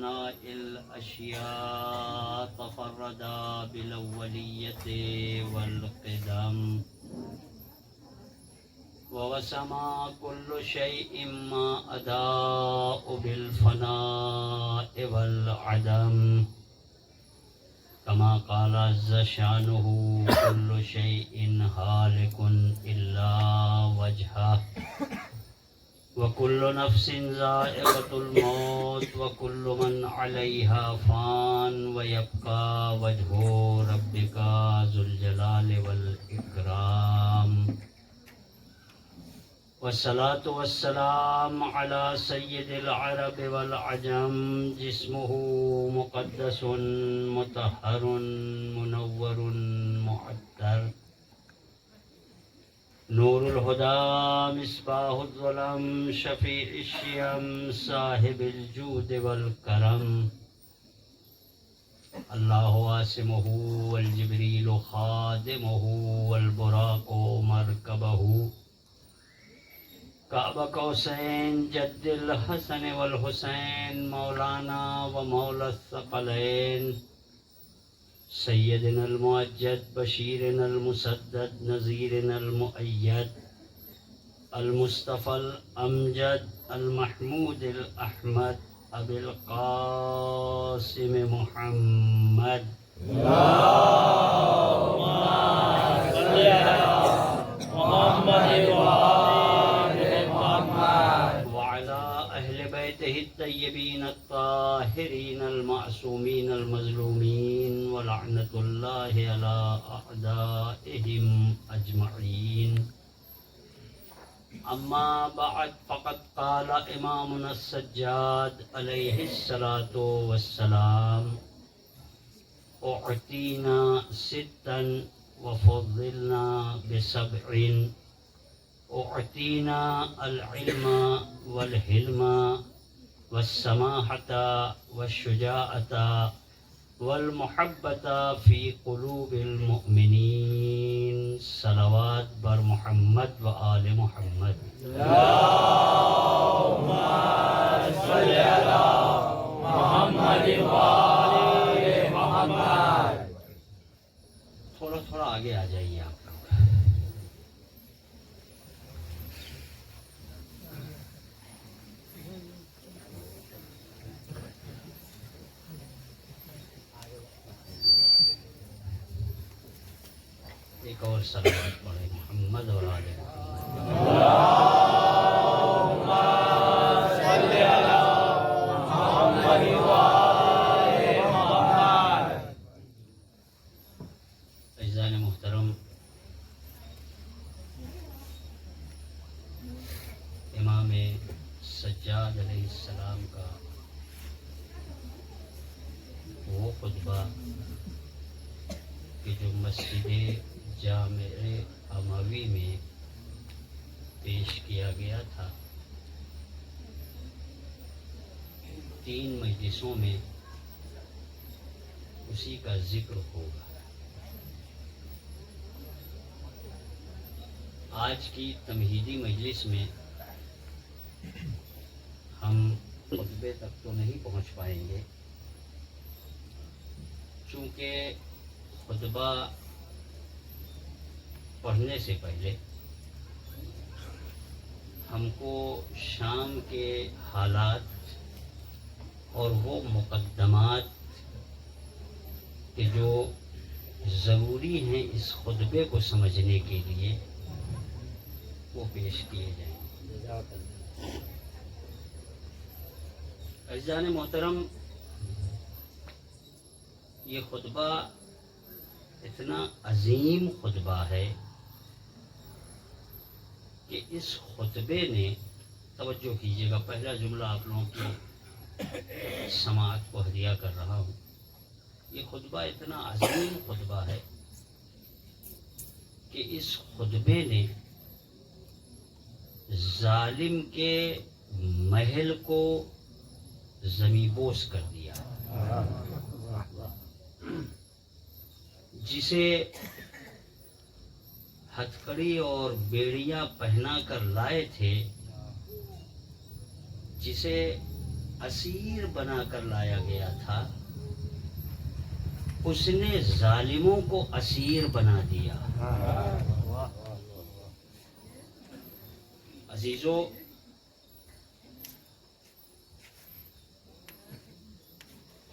فناء الأشياء تفردا بالأولية والقدم ووسما كل شيء ما أداء بالفناء والعدم كما قال عز شانه كل شيء هالك إلا وجهه وكل نفس ذائقة الموت وكل من عليها فان ويبقى وجه ربك ذو الجلال والإكرام والصلاة والسلام على سيد العرب والعجم جسمه مقدس مطهر منور معطر نور الهدى مصباح الظلم شفيع الشيم صاحب الجود والكرم الله واسمه والجبريل خادمه والبراق مركبه كعب قوسين جد الحسن والحسين مولانا ومولى الثقلين سيدنا المؤجد بشيرنا المسدد نذيرنا المؤيد المصطفى الأمجد المحمود الأحمد أبي القاسم محمد اللهم صل على محمد وعلى أهل بيته الطيبين الطاهرين المعصومين المظلومين ولعنة الله على أعدائهم أجمعين أما بعد فقد قال إمامنا السجاد عليه الصلاة والسلام أعطينا ستا وفضلنا بسبع أعطينا العلم والحلم والسماحة والشجاعة والمحبة في قلوب المؤمنين صلوات بر محمد وآل محمد اللهم صل على محمد وآل محمد تھوڑا آگے آ جائیے آپ ایک اور صلوات پڑھے محمد اور آل محمد اللہم صل علی محمد وآل محمد عزیزان محترم امام سجاد علیہ السلام کا وہ خطبہ کہ جو مسجد جامع اموی میں پیش کیا گیا تھا 3 مجلسوں میں اسی کا ذکر ہوگا. آج کی تمہیدی مجلس میں ہم خطبے تک تو نہیں پہنچ پائیں گے چونکہ خطبہ پڑھنے سے پہلے ہم کو شام کے حالات اور وہ مقدمات کہ جو ضروری ہیں اس خطبے کو سمجھنے کے لیے وہ پیش کیے جائیں. عزیزان محترم یہ خطبہ اتنا عظیم خطبہ ہے کہ اس خطبے نے توجہ کیجیے گا پہلا جملہ آپ لوگوں کی سماعت کو ہدیہ کر رہا ہوں. یہ خطبہ اتنا عظیم خطبہ ہے کہ اس خطبے نے ظالم کے محل کو زمین بوس کر دیا. جسے ہتھکڑی اور بیڑیاں پہنا کر لائے تھے, جسے اسیر بنا کر لایا گیا تھا، اس نے ظالموں کو اسیر بنا دیا۔ عزیزو،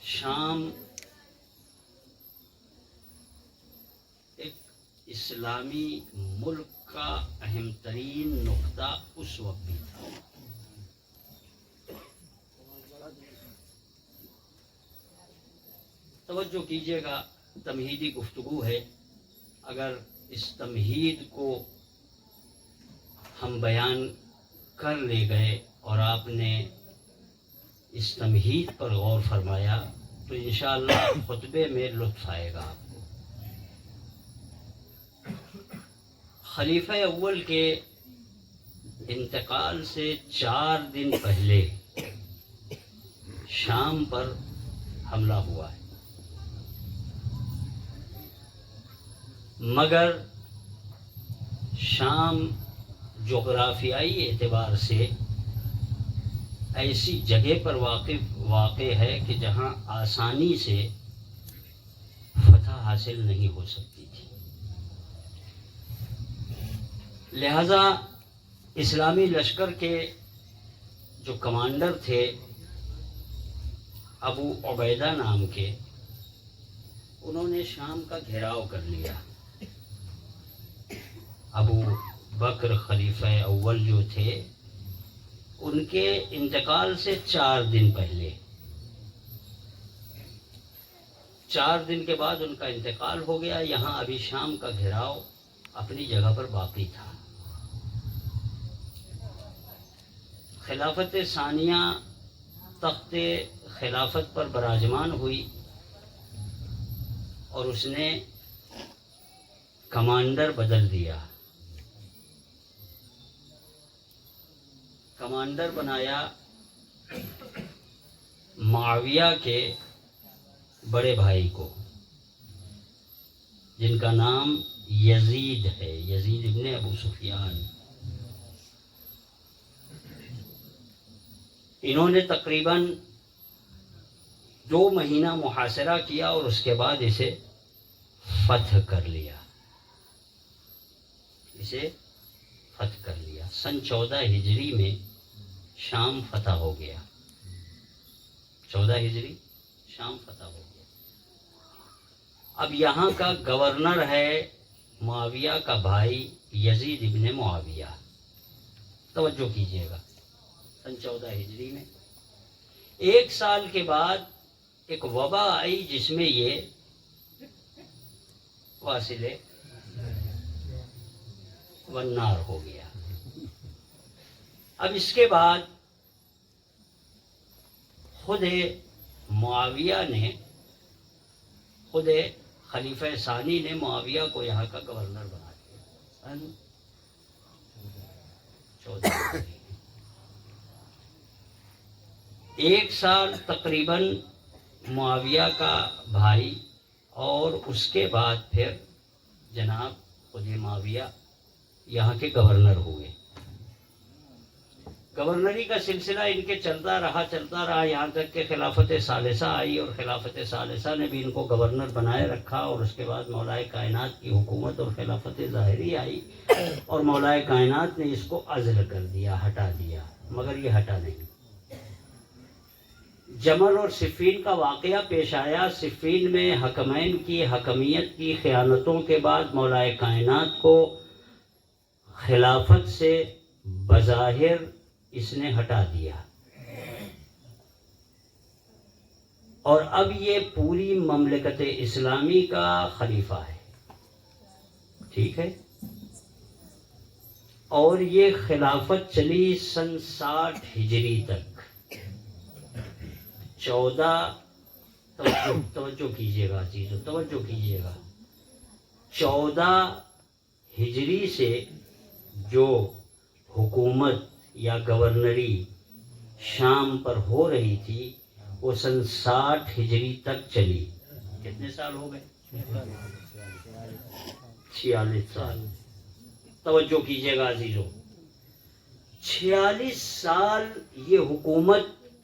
شام ایک اسلامی ملک کا اہم ترین نقطہ اس وقت بھی تھا۔ توجہ کیجیے گا، تمہیدی گفتگو ہے، اگر اس تمہید کو ہم بیان کر لے گئے اور آپ نے اس تمہید پر غور فرمایا تو انشاءاللہ خطبے میں لطف آئے گا آپ کو۔ خلیفہ اول کے انتقال سے 4 دن پہلے شام پر حملہ ہوا ہے، مگر شام جغرافیائی اعتبار سے ایسی جگہ پر واقع ہے کہ جہاں آسانی سے فتح حاصل نہیں ہو سکتی تھی، لہذا اسلامی لشکر کے جو کمانڈر تھے ابو عبیدہ نام کے، انہوں نے شام کا گھیراؤ کر لیا۔ ابو بکر خلیفہ اول جو تھے، ان کے انتقال سے 4 دن پہلے، 4 دن کے بعد ان کا انتقال ہو گیا، یہاں ابھی شام کا گھیراؤ اپنی جگہ پر باقی تھا۔ خلافت ثانیہ تخت خلافت پر براجمان ہوئی اور اس نے کمانڈر بدل دیا، کمانڈر بنایا معاویہ کے بڑے بھائی کو، جن کا نام یزید ہے، یزید ابن ابو سفیان۔ انہوں نے تقریباً 2 مہینہ محاصرہ کیا اور اس کے بعد اسے فتح کر لیا، اسے فتح کر لیا۔ سن 14 ہجری میں شام فتح ہو گیا، 14 ہجری شام فتح ہو گیا۔ اب یہاں کا گورنر ہے معاویہ کا بھائی یزید ابن معاویہ۔ توجہ کیجیے گا، سن 14 ہجری میں 1 سال کے بعد ایک وبا آئی جس میں یہ واصل والنار ہو گیا۔ اب اس کے بعد خود معاویہ نے، خود خلیفہ ثانی نے معاویہ کو یہاں کا گورنر بنا دیا، سن 14۔ 1 سال تقریباً معاویہ کا بھائی، اور اس کے بعد پھر جناب خود معاویہ یہاں کے گورنر ہوئے۔ گورنری کا سلسلہ ان کے چلتا رہا یہاں تک کہ خلافت ثالثہ آئی، اور خلافت ثالثہ نے بھی ان کو گورنر بنائے رکھا، اور اس کے بعد مولائے کائنات کی حکومت اور خلافت ظاہری آئی، اور مولائے کائنات نے اس کو عزل کر دیا، ہٹا دیا، مگر یہ ہٹا نہیں۔ جمل اور صفین کا واقعہ پیش آیا۔ صفین میں حکمین کی حکمیت کی خیانتوں کے بعد مولائے کائنات کو خلافت سے بظاہر اس نے ہٹا دیا، اور اب یہ پوری مملکت اسلامی کا خلیفہ ہے، ٹھیک ہے، اور یہ خلافت چلی سن 60 ہجری تک۔ 14 توجہ کیجیے گا عزیزو، توجہ کیجیے گا، 14 ہجری سے جو حکومت یا گورنری شام پر ہو رہی تھی وہ سن 60 ہجری تک چلی۔ کتنے سال ہو گئے؟ 46 سال۔ توجہ کیجیے گا عزیزو، 46 سال یہ حکومت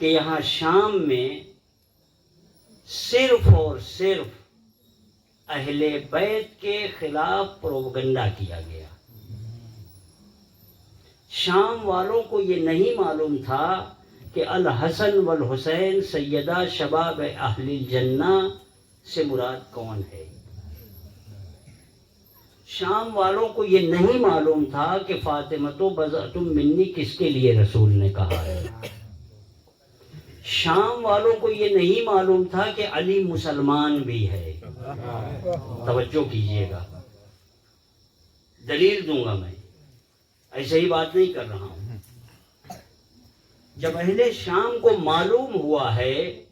کہ یہاں شام میں صرف اور صرف اہل بیت کے خلاف پروپیگنڈا کیا گیا. شام والوں کو یہ نہیں معلوم تھا کہ الحسن والحسین سیدہ شباب اہل الجنہ سے مراد کون ہے. شام والوں کو یہ نہیں معلوم تھا کہ فاطمۃ بضعۃ منی کس کے لیے رسول نے کہا ہے. شام والوں کو یہ نہیں معلوم تھا کہ علی مسلمان بھی ہے. توجہ کیجئے گا، دلیل دوں گا، میں ایسے ہی بات نہیں کر رہا ہوں. جب اہل شام کو معلوم ہوا ہے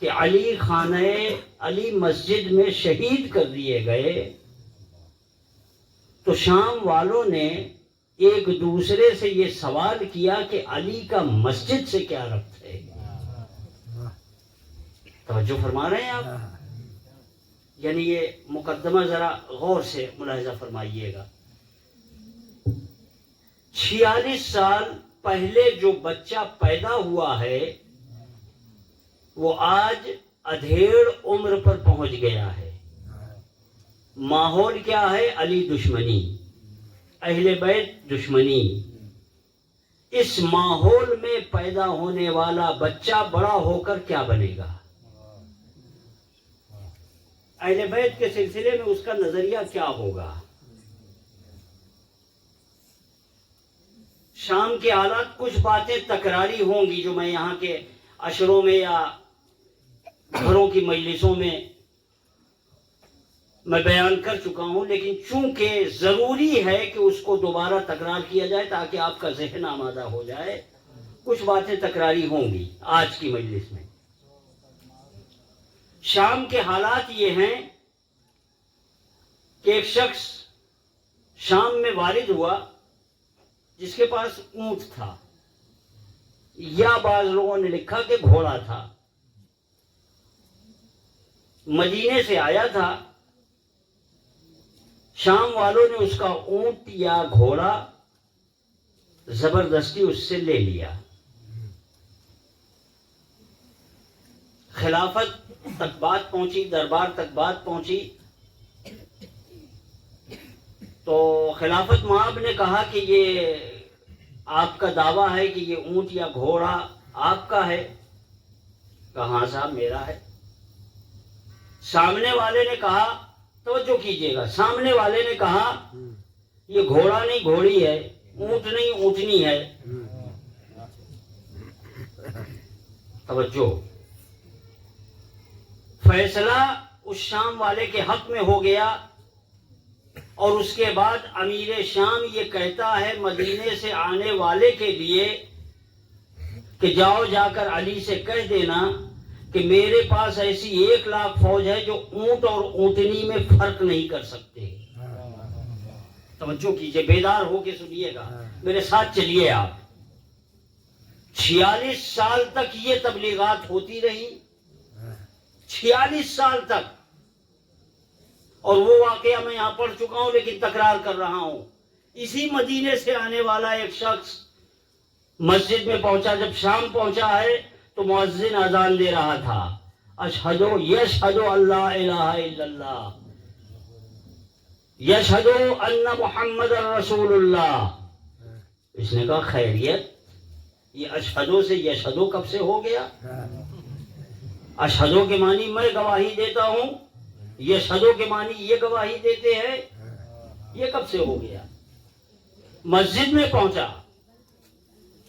کہ علی خانہ علی مسجد میں شہید کر دیے گئے، تو شام والوں نے ایک دوسرے سے یہ سوال کیا کہ علی کا مسجد سے کیا ربط ہے. توجہ فرما رہے ہیں آپ؟ یعنی یہ مقدمہ ذرا غور سے ملاحظہ فرمائیے گا. 46 سال پہلے جو بچہ پیدا ہوا ہے وہ آج ادھیڑ عمر پر پہنچ گیا ہے. ماحول کیا ہے؟ علی دشمنی، اہل بیت دشمنی. اس ماحول میں پیدا ہونے والا بچہ بڑا ہو کر کیا بنے گا؟ اہل بیت کے سلسلے میں اس کا نظریہ کیا ہوگا؟ شام کے حالات کچھ باتیں تکراری ہوں گی جو میں یہاں کے عشروں میں یا گھروں کی مجلسوں میں بیان کر چکا ہوں، لیکن چونکہ ضروری ہے کہ اس کو دوبارہ تکرار کیا جائے تاکہ آپ کا ذہن آمادہ ہو جائے. کچھ باتیں تکراری ہوں گی آج کی مجلس میں. شام کے حالات یہ ہیں کہ ایک شخص شام میں وارد ہوا جس کے پاس اونٹ تھا، یا بعض لوگوں نے لکھا کہ گھوڑا تھا. مدینے سے آیا تھا. شام والوں نے اس کا اونٹ یا گھوڑا زبردستی اس سے لے لیا. خلافت تک بات پہنچی، دربار تک بات پہنچی، تو خلافت مآب نے کہا کہ یہ آپ کا دعویٰ ہے کہ یہ اونٹ یا گھوڑا آپ کا ہے؟ کہا ہاں صاحب میرا ہے. سامنے والے نے کہا، توجہ کیجئے گا، سامنے والے نے کہا یہ گھوڑا نہیں گھوڑی ہے، اونٹ نہیں اونٹنی ہے. توجہ. فیصلہ اس شام والے کے حق میں ہو گیا، اور اس کے بعد امیر شام یہ کہتا ہے مدینے سے آنے والے کے لیے کہ جاؤ جا کر علی سے کہہ دینا کہ میرے پاس ایسی 1,00,000 فوج ہے جو اونٹ اور اونٹنی میں فرق نہیں کر سکتے. توجہ کیجئے، بیدار ہو کے سنیے گا، میرے ساتھ چلیے آپ. 46 سال تک یہ تبلیغات ہوتی رہی، 46 سال تک. اور وہ واقعہ میں یہاں پڑھ چکا ہوں لیکن تکرار کر رہا ہوں. اسی مدینے سے آنے والا ایک شخص مسجد میں پہنچا. جب شام پہنچا ہے تو مؤذن اذان دے رہا تھا، اشہدو یشہدو اللہ الہ الا اللہ، یشہدو ان محمد رسول اللہ. اس نے کہا خیریت، یہ اشہدو سے یشہدو کب سے ہو گیا؟ اشہدو کے معنی میں گواہی دیتا ہوں، یشہدو کے معنی یہ گواہی دیتے ہیں، یہ کب سے ہو گیا؟ مسجد میں پہنچا،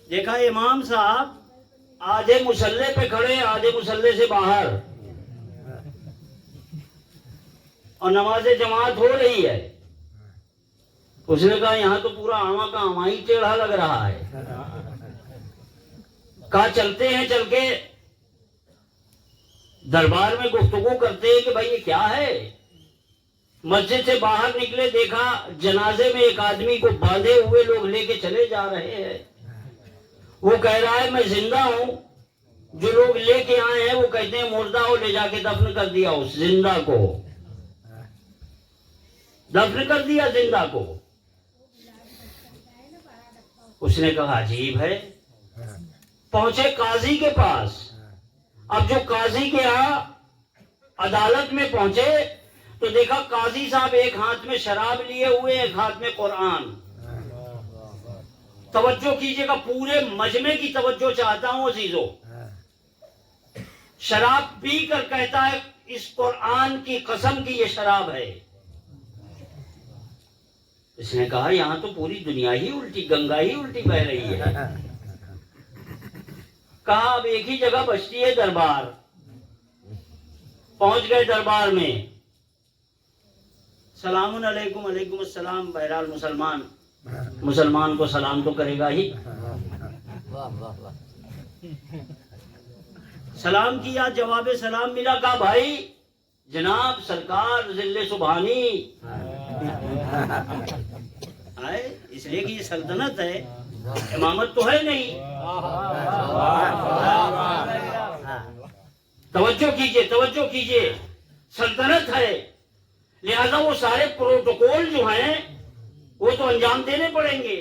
دیکھا امام صاحب آدھے مصلے پہ کھڑے، آدھے مصلے سے باہر، اور نماز جماعت ہو رہی ہے. اس نے کہا یہاں تو پورا آما کا آما ہی ٹیڑھا لگ رہا ہے. کہا چلتے ہیں، چل کے دربار میں گفتگو کرتے ہیں کہ بھائی یہ کیا ہے. مسجد سے باہر نکلے، دیکھا جنازے میں ایک آدمی کو باندھے ہوئے لوگ لے کے چلے جا رہے ہیں. وہ کہہ رہا ہے میں زندہ ہوں، جو لوگ لے کے آئے ہیں وہ کہتے ہیں مردہ ہو، لے جا کے دفن کر دیا اس زندہ کو، دفن کر دیا زندہ کو. اس نے کہا عجیب ہے. پہنچے قاضی کے پاس. اب جو قاضی کے یہاں عدالت میں پہنچے تو دیکھا قاضی صاحب ایک ہاتھ میں شراب لیے ہوئے, ایک ہاتھ میں قرآن. توجہ کیجئے گا, پورے مجمع کی توجہ چاہتا ہوں عزیزو. شراب پی کر کہتا ہے اس قرآن کی قسم کی یہ شراب ہے. اس نے کہا یہاں تو پوری دنیا ہی الٹی, گنگا ہی الٹی بہ رہی ہے. کہا اب ایک ہی جگہ بچتی ہے, دربار. پہنچ گئے دربار میں. سلام علیکم. علیکم السلام. بہرحال مسلمان کو سلام تو کرے گا ہی. سلام کیا, جواب سلام ملا. کہا بھائی جناب سرکار ذل سبحانی آئے, اس لیے کہ یہ سلطنت ہے, امامت تو ہے نہیں. توجہ کیجئے, سلطنت ہے, لہذا وہ سارے پروٹوکول جو ہیں وہ تو انجام دینے پڑیں گے.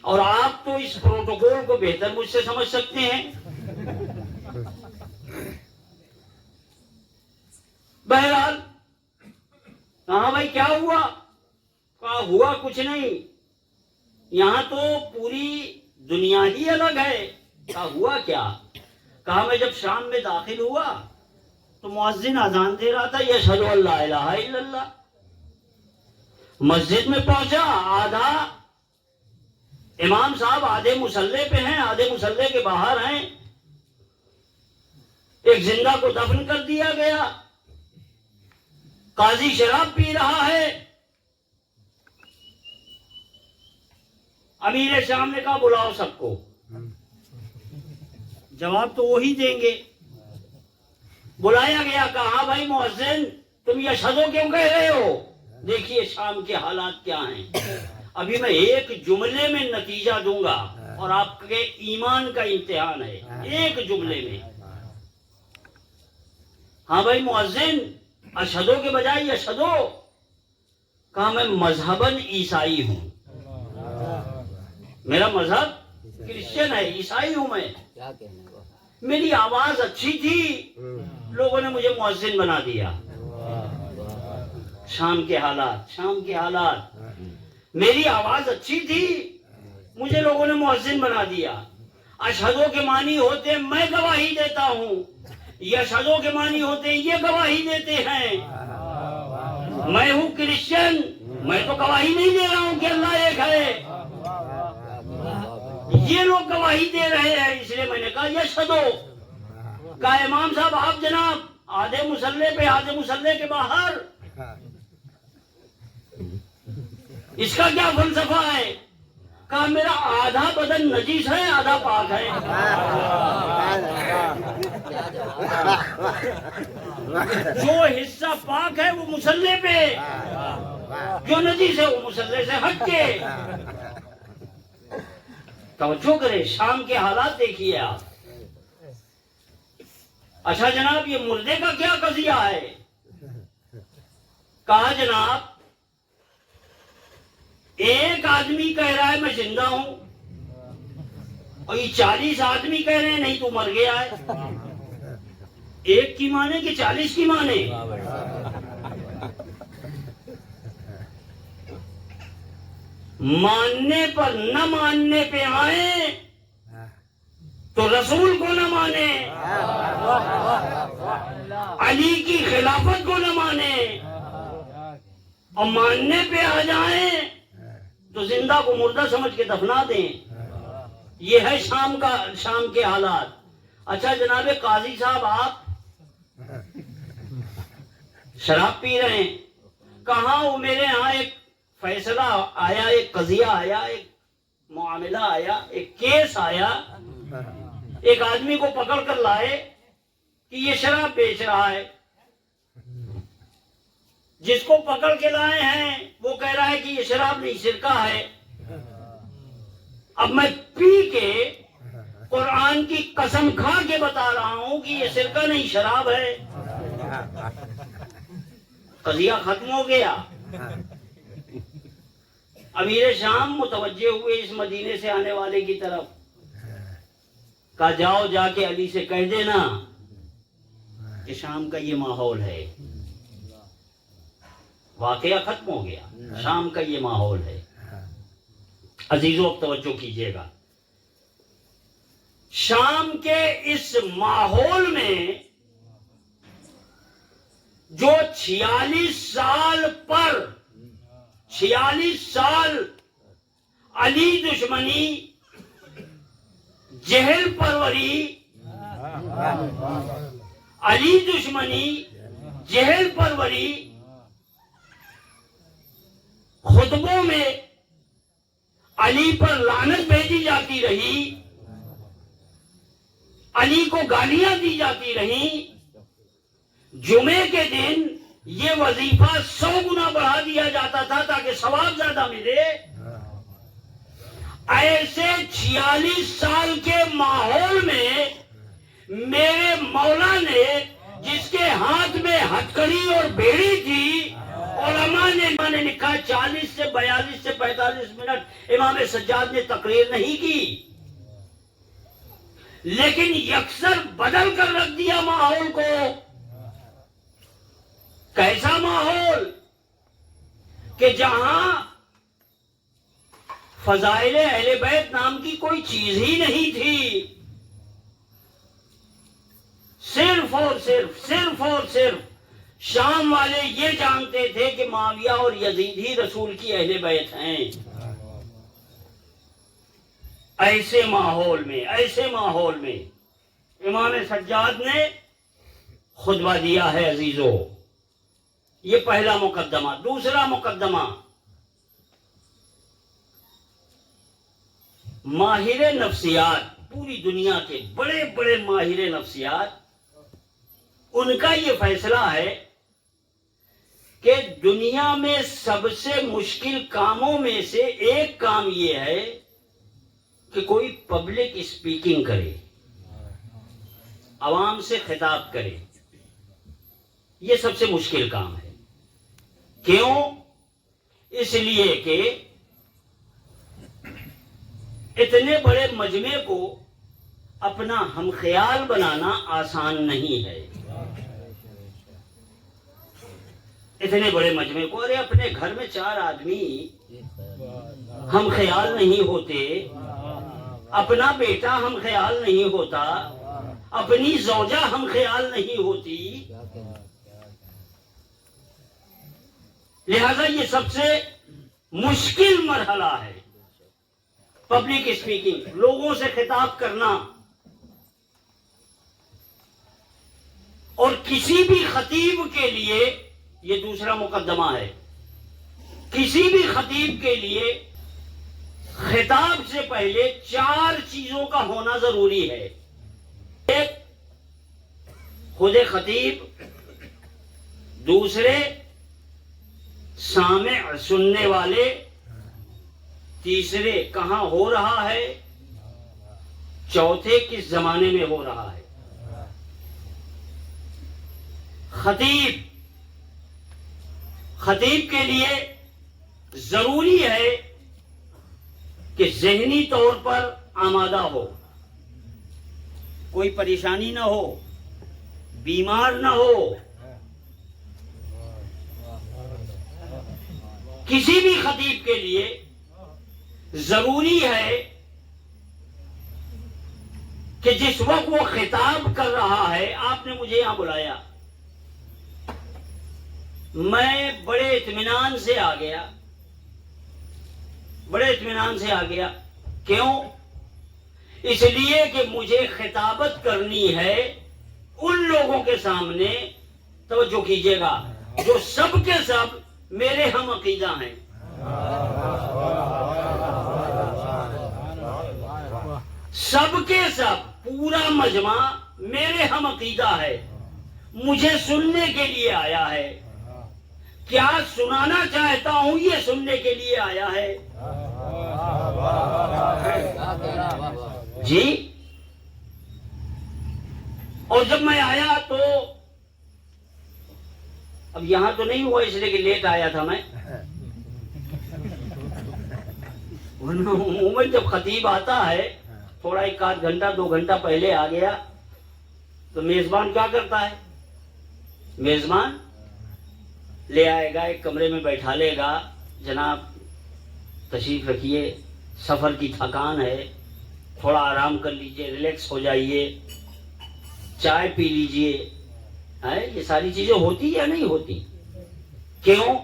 اور آپ تو اس پروٹوکول کو بہتر مجھ سے سمجھ سکتے ہیں. بہرحال کہا بھائی کیا ہوا؟ کہا ہوا کچھ نہیں, یہاں تو پوری دنیا ہی الگ ہے. کہا ہوا کیا؟ کہا میں جب شام میں داخل ہوا تو مؤذن اذان دے رہا تھا, یشہد ان لا الہ الا اللہ. مسجد میں پہنچا, آدھا امام صاحب آدھے مصلی پہ ہیں, آدھے مصلی کے باہر ہیں. ایک زندہ کو دفن کر دیا گیا. قاضی شراب پی رہا ہے. امیر شام نے کہا بلاؤ سب کو. جواب تو وہی دیں گے. بلایا گیا, کہا بھائی مؤذن تم یشہدو کیوں کہہ رہے ہو؟ دیکھیے شام کے حالات کیا ہیں. ابھی میں ایک جملے میں نتیجہ دوں گا اور آپ کے ایمان کا امتحان ہے, ایک جملے میں. ہاں بھائی مؤذن اشہدو کے بجائے یشہدو. کہا میں مذہباً عیسائی ہوں, میرا مذہب کرسچن ہے, عیسائی ہوں میں. میری آواز اچھی تھی, لوگوں نے مجھے مؤذن بنا دیا. شام کے حالات, میری آواز اچھی تھی, مجھے لوگوں نے مؤذن بنا دیا. اشہدو کے معنی ہوتے میں گواہی دیتا ہوں, یشہدو کے معنی ہوتے یہ گواہی دیتے ہیں. میں ہوں کرسچن, میں تو گواہی نہیں دے رہا ہوں کہ اللہ ایک ہے, یہ لوگ گواہی دے رہے ہیں. اس لیے میں نے کہا یشہدو. کہا امام صاحب آپ جناب آدھے مصلی پہ, آدھے مصلی کے باہر, اس کا کیا فلسفہ ہے؟ کہا میرا آدھا بدن نجیس ہے, آدھا پاک ہے. جو حصہ پاک ہے وہ مصلی پہ, جو نجیس ہے وہ مصلی سے ہٹ کے. توجہ کرے, شام کے حالات دیکھیے آپ. اچھا جناب یہ مردے کا کیا قضیہ ہے؟ کہا جناب ایک آدمی کہہ رہا ہے میں زندہ ہوں, اور یہ 40 آدمی کہہ رہے ہیں نہیں تو مر گیا ہے. ایک کی مانے کہ 40 کی مانے؟ ماننے پر نہ ماننے پہ آئے تو رسول کو نہ مانے, علی کی خلافت کو نہ مانے, اور ماننے پہ آ جائیں تو زندہ کو مردہ سمجھ کے دفنا دیں. یہ ہے شام کے حالات. اچھا جناب قاضی صاحب آپ شراب پی رہے ہیں. کہاں وہ میرے ہاں ایک فیصلہ آیا, ایک قضیہ آیا, ایک معاملہ آیا, ایک کیس آیا. ایک آدمی کو پکڑ کر لائے کہ یہ شراب بیچ رہا ہے. جس کو پکڑ کے لائے ہیں وہ کہہ رہا ہے کہ یہ شراب نہیں سرکہ ہے. اب میں پی کے قرآن کی قسم کھا کے بتا رہا ہوں کہ یہ سرکہ نہیں شراب ہے. قضیہ ختم ہو گیا. امیر شام متوجہ ہوئے اس مدینے سے آنے والے کی طرف، کہا جاؤ جا کے علی سے کہہ دینا کہ شام کا یہ ماحول ہے. واقعہ ختم ہو گیا، شام کا یہ ماحول ہے. عزیزو اب توجہ کیجئے گا، شام کے اس ماحول میں جو 46 سال علی دشمنی، جہل پروری، علی دشمنی، جہل پروری، خطبوں میں علی پر لعنت بھیجی جاتی رہی، علی کو گالیاں دی جاتی رہیں. جمعے کے دن یہ وظیفہ 100 گنا بڑھا دیا جاتا تھا تاکہ ثواب زیادہ ملے. ایسے 46 سال کے ماحول میں میرے مولا نے، جس کے ہاتھ میں ہتکڑی اور بیڑی تھی، علماء نے لکھا 40 سے 42 سے 45 منٹ امام سجاد نے تقریر نہیں کی، لیکن یکسر بدل کر رکھ دیا ماحول کو. کیسا ماحول کہ جہاں فضائل اہل بیت نام کی کوئی چیز ہی نہیں تھی، صرف اور صرف شام والے یہ جانتے تھے کہ معاویہ اور یزید ہی رسول کی اہل بیت ہیں. ایسے ماحول میں امام سجاد نے خطبہ دیا ہے. عزیزو، یہ پہلا مقدمہ. دوسرا مقدمہ، ماہر نفسیات، پوری دنیا کے بڑے بڑے ماہر نفسیات، ان کا یہ فیصلہ ہے کہ دنیا میں سب سے مشکل کاموں میں سے ایک کام یہ ہے کہ کوئی پبلک اسپیکنگ کرے، عوام سے خطاب کرے. یہ سب سے مشکل کام ہے. کیوں؟ اس لیے کہ اتنے بڑے مجمع کو اپنا ہم خیال بنانا آسان نہیں ہے. اتنے بڑے مجمع کو، ارے اپنے گھر میں 4 آدمی ہم خیال نہیں ہوتے، اپنا بیٹا ہم خیال نہیں ہوتا، اپنی زوجہ ہم خیال نہیں ہوتی. لہذا یہ سب سے مشکل مرحلہ ہے، پبلک اسپیکنگ، لوگوں سے خطاب کرنا. اور کسی بھی خطیب کے لیے یہ دوسرا مقدمہ ہے، کسی بھی خطیب کے لیے خطاب سے پہلے 4 چیزوں کا ہونا ضروری ہے. ایک، خود خطیب. دوسرے، سامع، سننے والے. تیسرے، کہاں ہو رہا ہے. چوتھے، کس زمانے میں ہو رہا ہے. خطیب کے لیے ضروری ہے کہ ذہنی طور پر آمادہ ہو، کوئی پریشانی نہ ہو، بیمار نہ ہو. کسی بھی خطیب کے لیے ضروری ہے کہ جس وقت وہ خطاب کر رہا ہے، آپ نے مجھے یہاں بلایا، میں بڑے اطمینان سے آ گیا. کیوں؟ اس لیے کہ مجھے خطابت کرنی ہے ان لوگوں کے سامنے، توجہ کیجئے گا، جو سب کے سب میرے ہم عقیدہ ہیں. سب کے سب، پورا مجمع میرے ہم عقیدہ ہے، مجھے سننے کے لیے آیا ہے. کیا سنانا چاہتا ہوں یہ سننے کے لیے آیا ہے. جی. اور جب میں آیا تو اب یہاں تو نہیں ہوا اس لیے کہ لیٹ آیا تھا میں. ورنہ عموماً جب خطیب آتا ہے تھوڑا 1 آدھ گھنٹہ 2 گھنٹہ پہلے آ گیا تو میزبان کیا کرتا ہے؟ میزبان لے آئے گا، ایک کمرے میں بیٹھا لے گا، جناب تشریف رکھیے، سفر کی تھکان ہے، تھوڑا آرام کر لیجئے، ریلیکس ہو جائیے، چائے پی لیجئے. یہ ساری چیزیں ہوتی یا نہیں ہوتی؟ کیوں؟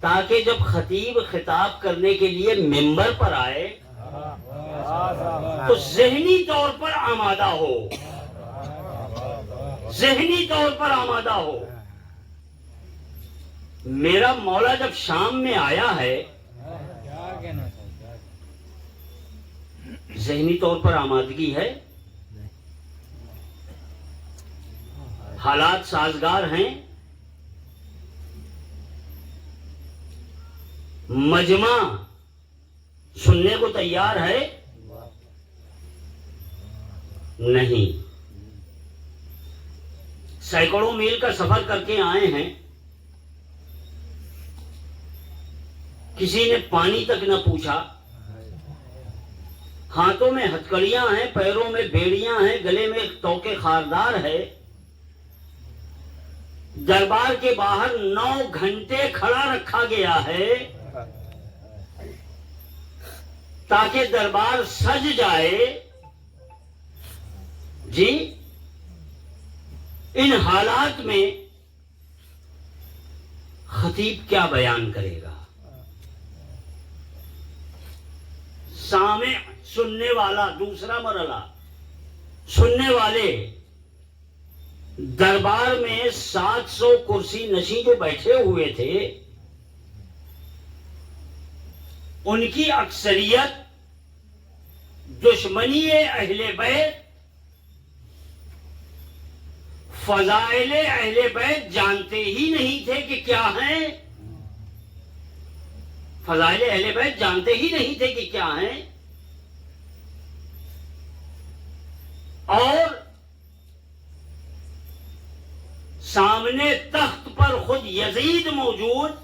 تاکہ جب خطیب خطاب کرنے کے لیے ممبر پر آئے تو ذہنی طور پر آمادہ ہو، ذہنی طور پر آمادہ ہو. میرا مولا جب شام میں آیا ہے ذہنی طور پر آمادگی ہے، حالات سازگار ہیں، مجمع سننے کو تیار ہے؟ نہیں. سینکڑوں میل کا سفر کر کے آئے ہیں، کسی نے پانی تک نہ پوچھا، ہاتھوں میں ہتھکڑیاں ہیں، پیروں میں بیڑیاں ہیں، گلے میں توقے خاردار ہے، دربار کے باہر 9 گھنٹے کھڑا رکھا گیا ہے تاکہ دربار سج جائے. جی ان حالات میں خطیب کیا بیان کرے گا؟ سامع سننے والا، دوسرا مرحلہ سننے والے. دربار میں 700 کرسی نشین جو بیٹھے ہوئے تھے ان کی اکثریت دشمنی اہل بیت، فضائل اہل بیت جانتے ہی نہیں تھے کہ کیا ہیں. فضائل اہل بیت جانتے ہی نہیں تھے کہ کیا ہیں. اور سامنے تخت پر خود یزید موجود.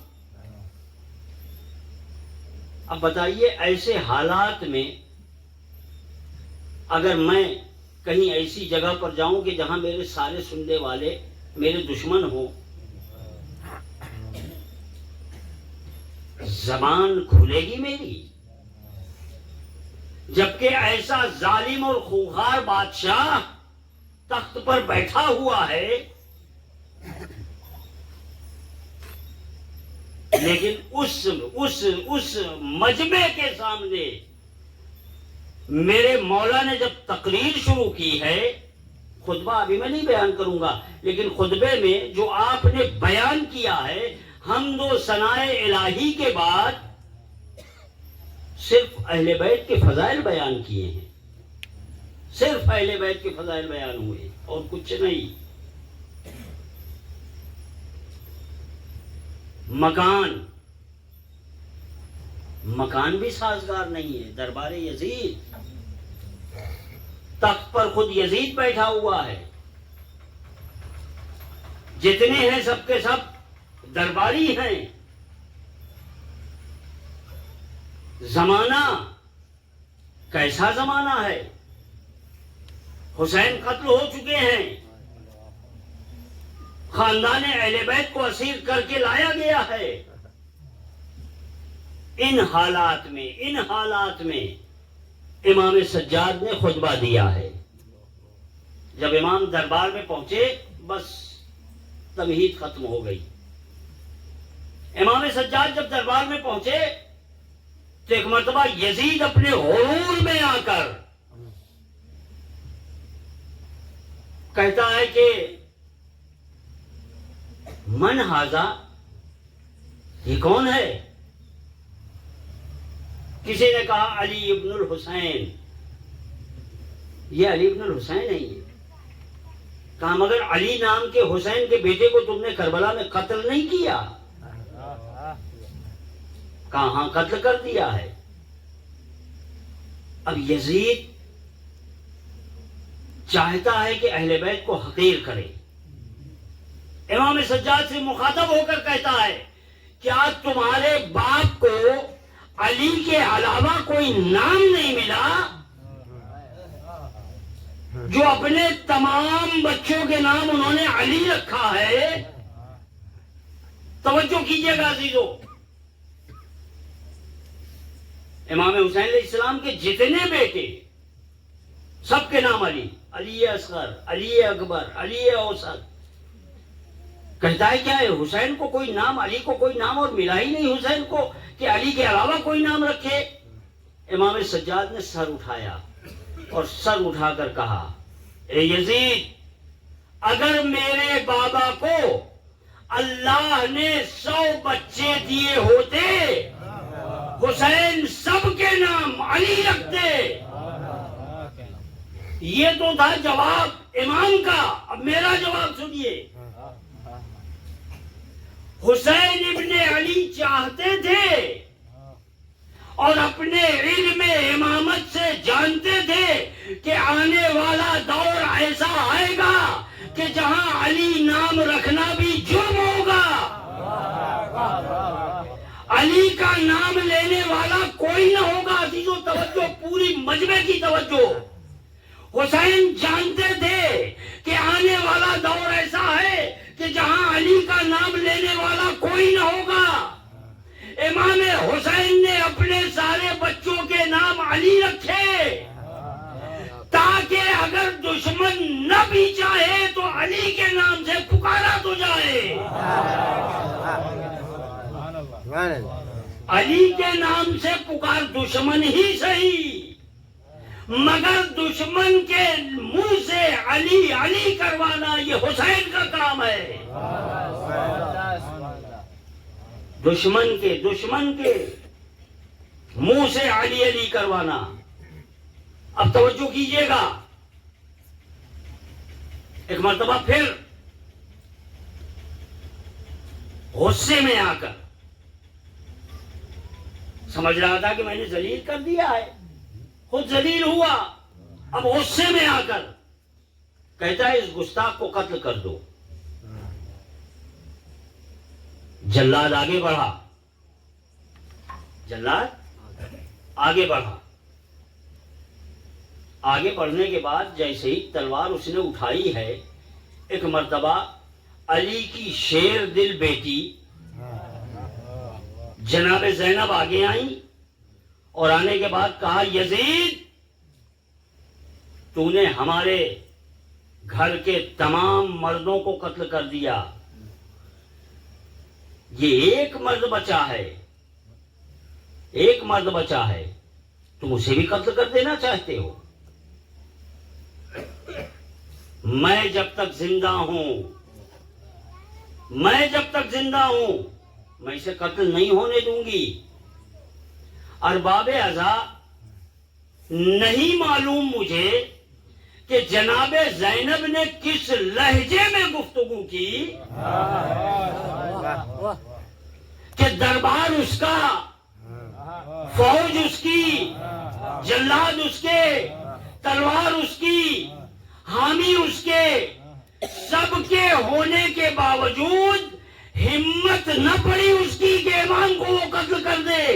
اب بتائیے ایسے حالات میں اگر میں کہیں ایسی جگہ پر جاؤں کہ جہاں میرے سارے سننے والے میرے دشمن ہوں، زبان کھلے گی میری؟ جبکہ ایسا ظالم اور خوخار بادشاہ تخت پر بیٹھا ہوا ہے، لیکن اس مجمع کے سامنے میرے مولا نے جب تقریر شروع کی ہے، خطبہ ابھی میں نہیں بیان کروں گا، لیکن خطبے میں جو آپ نے بیان کیا ہے حمد و ثناء الہی کے بعد صرف اہل بیت کے فضائل بیان کیے ہیں، صرف اہل بیت کے فضائل بیان ہوئے اور کچھ نہیں. مکان بھی سازگار نہیں ہے. دربار یزید، تخت پر خود یزید بیٹھا ہوا ہے، جتنے ہیں سب کے سب درباری ہیں. زمانہ کیسا زمانہ ہے؟ حسین قتل ہو چکے ہیں، خاندان اہل بیت کو اسیر کر کے لایا گیا ہے. ان حالات میں امام سجاد نے خطبہ دیا ہے. جب امام دربار میں پہنچے بس تمہید ختم ہو گئی. امام سجاد جب دربار میں پہنچے تو ایک مرتبہ یزید اپنے غرور میں آ کر کہتا ہے کہ من ہاذا، یہ کون ہے؟ کسی نے کہا علی ابن الحسین. یہ علی ابن الحسین نہیں ہے. کہا مگر علی نام کے حسین کے بیٹے کو تم نے کربلا میں قتل نہیں کیا؟ کہا ہاں قتل کر دیا ہے. اب یزید چاہتا ہے کہ اہل بیت کو حقیر کرے. امام سجاد سے مخاطب ہو کر کہتا ہے کیا تمہارے باپ کو علی کے علاوہ کوئی نام نہیں ملا جو اپنے تمام بچوں کے نام انہوں نے علی رکھا ہے. توجہ کیجئے گا عزیزو، امام حسین علیہ السلام کے جتنے بیٹے سب کے نام علی، علی اصغر، علی اکبر، علی اوسط. کہتا ہے کیا ہے حسین کو کوئی نام، علی کو کوئی نام اور ملا ہی نہیں حسین کو کہ علی کے علاوہ کوئی نام رکھے. امام سجاد نے سر اٹھایا اور سر اٹھا کر کہا اے یزید، اگر میرے بابا کو اللہ نے 100 بچے دیے ہوتے حسین سب کے نام علی رکھتے. یہ تو تھا جواب امام کا. اب میرا جواب سنیے. حسین ابن علی چاہتے تھے اور اپنے علم امامت سے جانتے تھے کہ آنے والا دور ایسا آئے گا کہ جہاں علی نام رکھنا بھی جرم ہوگا. علی کا نام لینے والا کوئی نہ ہوگا. عزیزو توجہ، پوری مجمع کی توجہ. حسین جانتے تھے کہ آنے والا دور ایسا ہے کہ جہاں علی کا نام لینے والا کوئی نہ ہوگا. امام حسین نے اپنے سارے بچوں کے نام علی رکھے تاکہ اگر دشمن نہ بھی چاہے تو علی کے نام سے پکارا تو جائے. علی کے نام سے پکار دشمن ہی صحیح، مگر دشمن کے منہ سے علی علی کروانا یہ حسین کا کام ہے. دشمن کے منہ سے علی علی کروانا. اب توجہ کیجئے گا، ایک مرتبہ پھر غصے میں آ کر سمجھ رہا تھا کہ میں نے ذلیل کر دیا ہے، خود ذلیل ہوا. اب غصے میں آ کر کہتا ہے اس گستاخ کو قتل کر دو. جلاد آگے بڑھا، آگے بڑھنے کے بعد جیسے ہی تلوار اس نے اٹھائی ہے، ایک مرتبہ علی کی شیر دل بیٹی جناب زینب آگے آئیں اور آنے کے بعد کہا یزید، تو نے ہمارے گھر کے تمام مردوں کو قتل کر دیا، یہ ایک مرد بچا ہے، تم اسے بھی قتل کر دینا چاہتے ہو؟ میں جب تک زندہ ہوں میں اسے قتل نہیں ہونے دوں گی. ارباب ازا نہیں معلوم مجھے کہ جناب زینب نے کس لہجے میں گفتگو کی کہ دربار اس کا، فوج اس کی، جلاد اس کے، تلوار اس کی، حامی اس کے، سب کے ہونے کے باوجود ہمت نہ پڑی اس کی کہ امام کو وہ قتل کر دے.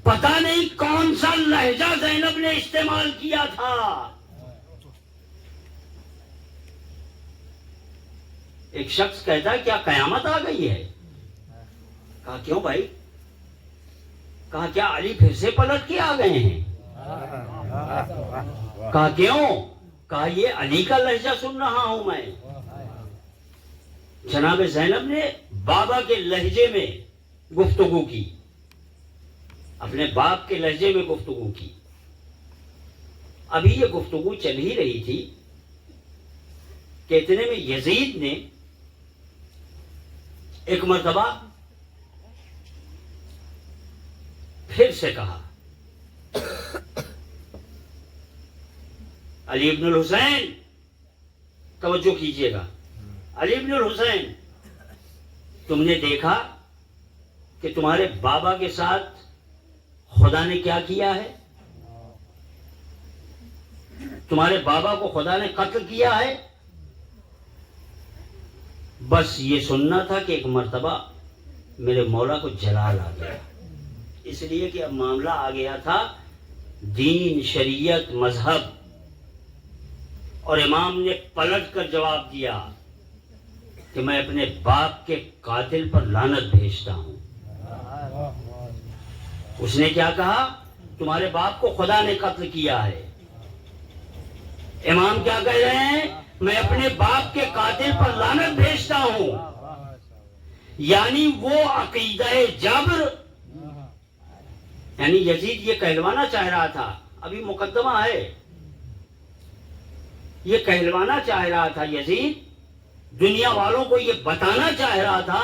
پتہ نہیں کون سا لہجہ زینب نے استعمال کیا تھا. ایک شخص کہتا ہے کیا قیامت آ گئی ہے؟ کہا کیوں بھائی؟ کہا کیا علی پھر سے پلٹ کے آ گئے ہیں؟ کہا کیوں؟ کہا یہ علی کا لہجہ سن رہا ہوں میں. جناب زینب نے بابا کے لہجے میں گفتگو کی، اپنے باپ کے لہجے میں گفتگو کی. ابھی یہ گفتگو چل ہی رہی تھی کہ اتنے میں یزید نے ایک مرتبہ پھر سے کہا علی ابن الحسین، توجہ کیجئے گا، علی ابن الحسین، تم نے دیکھا کہ تمہارے بابا کے ساتھ خدا نے کیا کیا ہے؟ تمہارے بابا کو خدا نے قتل کیا ہے. بس یہ سننا تھا کہ ایک مرتبہ میرے مولا کو جلال آ گیا. اس لیے کہ اب معاملہ آ گیا تھا دین، شریعت، مذہب، اور امام نے پلٹ کر جواب دیا کہ میں اپنے باپ کے قاتل پر لعنت بھیجتا ہوں۔ اس نے کیا کہا؟ تمہارے باپ کو خدا نے قتل کیا ہے۔ امام کیا کہہ رہے ہیں؟ میں اپنے باپ کے قاتل پر لعنت بھیجتا ہوں، یعنی وہ عقیدہ جبر، یعنی یزید یہ کہلوانا چاہ رہا تھا، ابھی مقدمہ ہے، یہ کہلوانا چاہ رہا تھا یزید، دنیا والوں کو یہ بتانا چاہ رہا تھا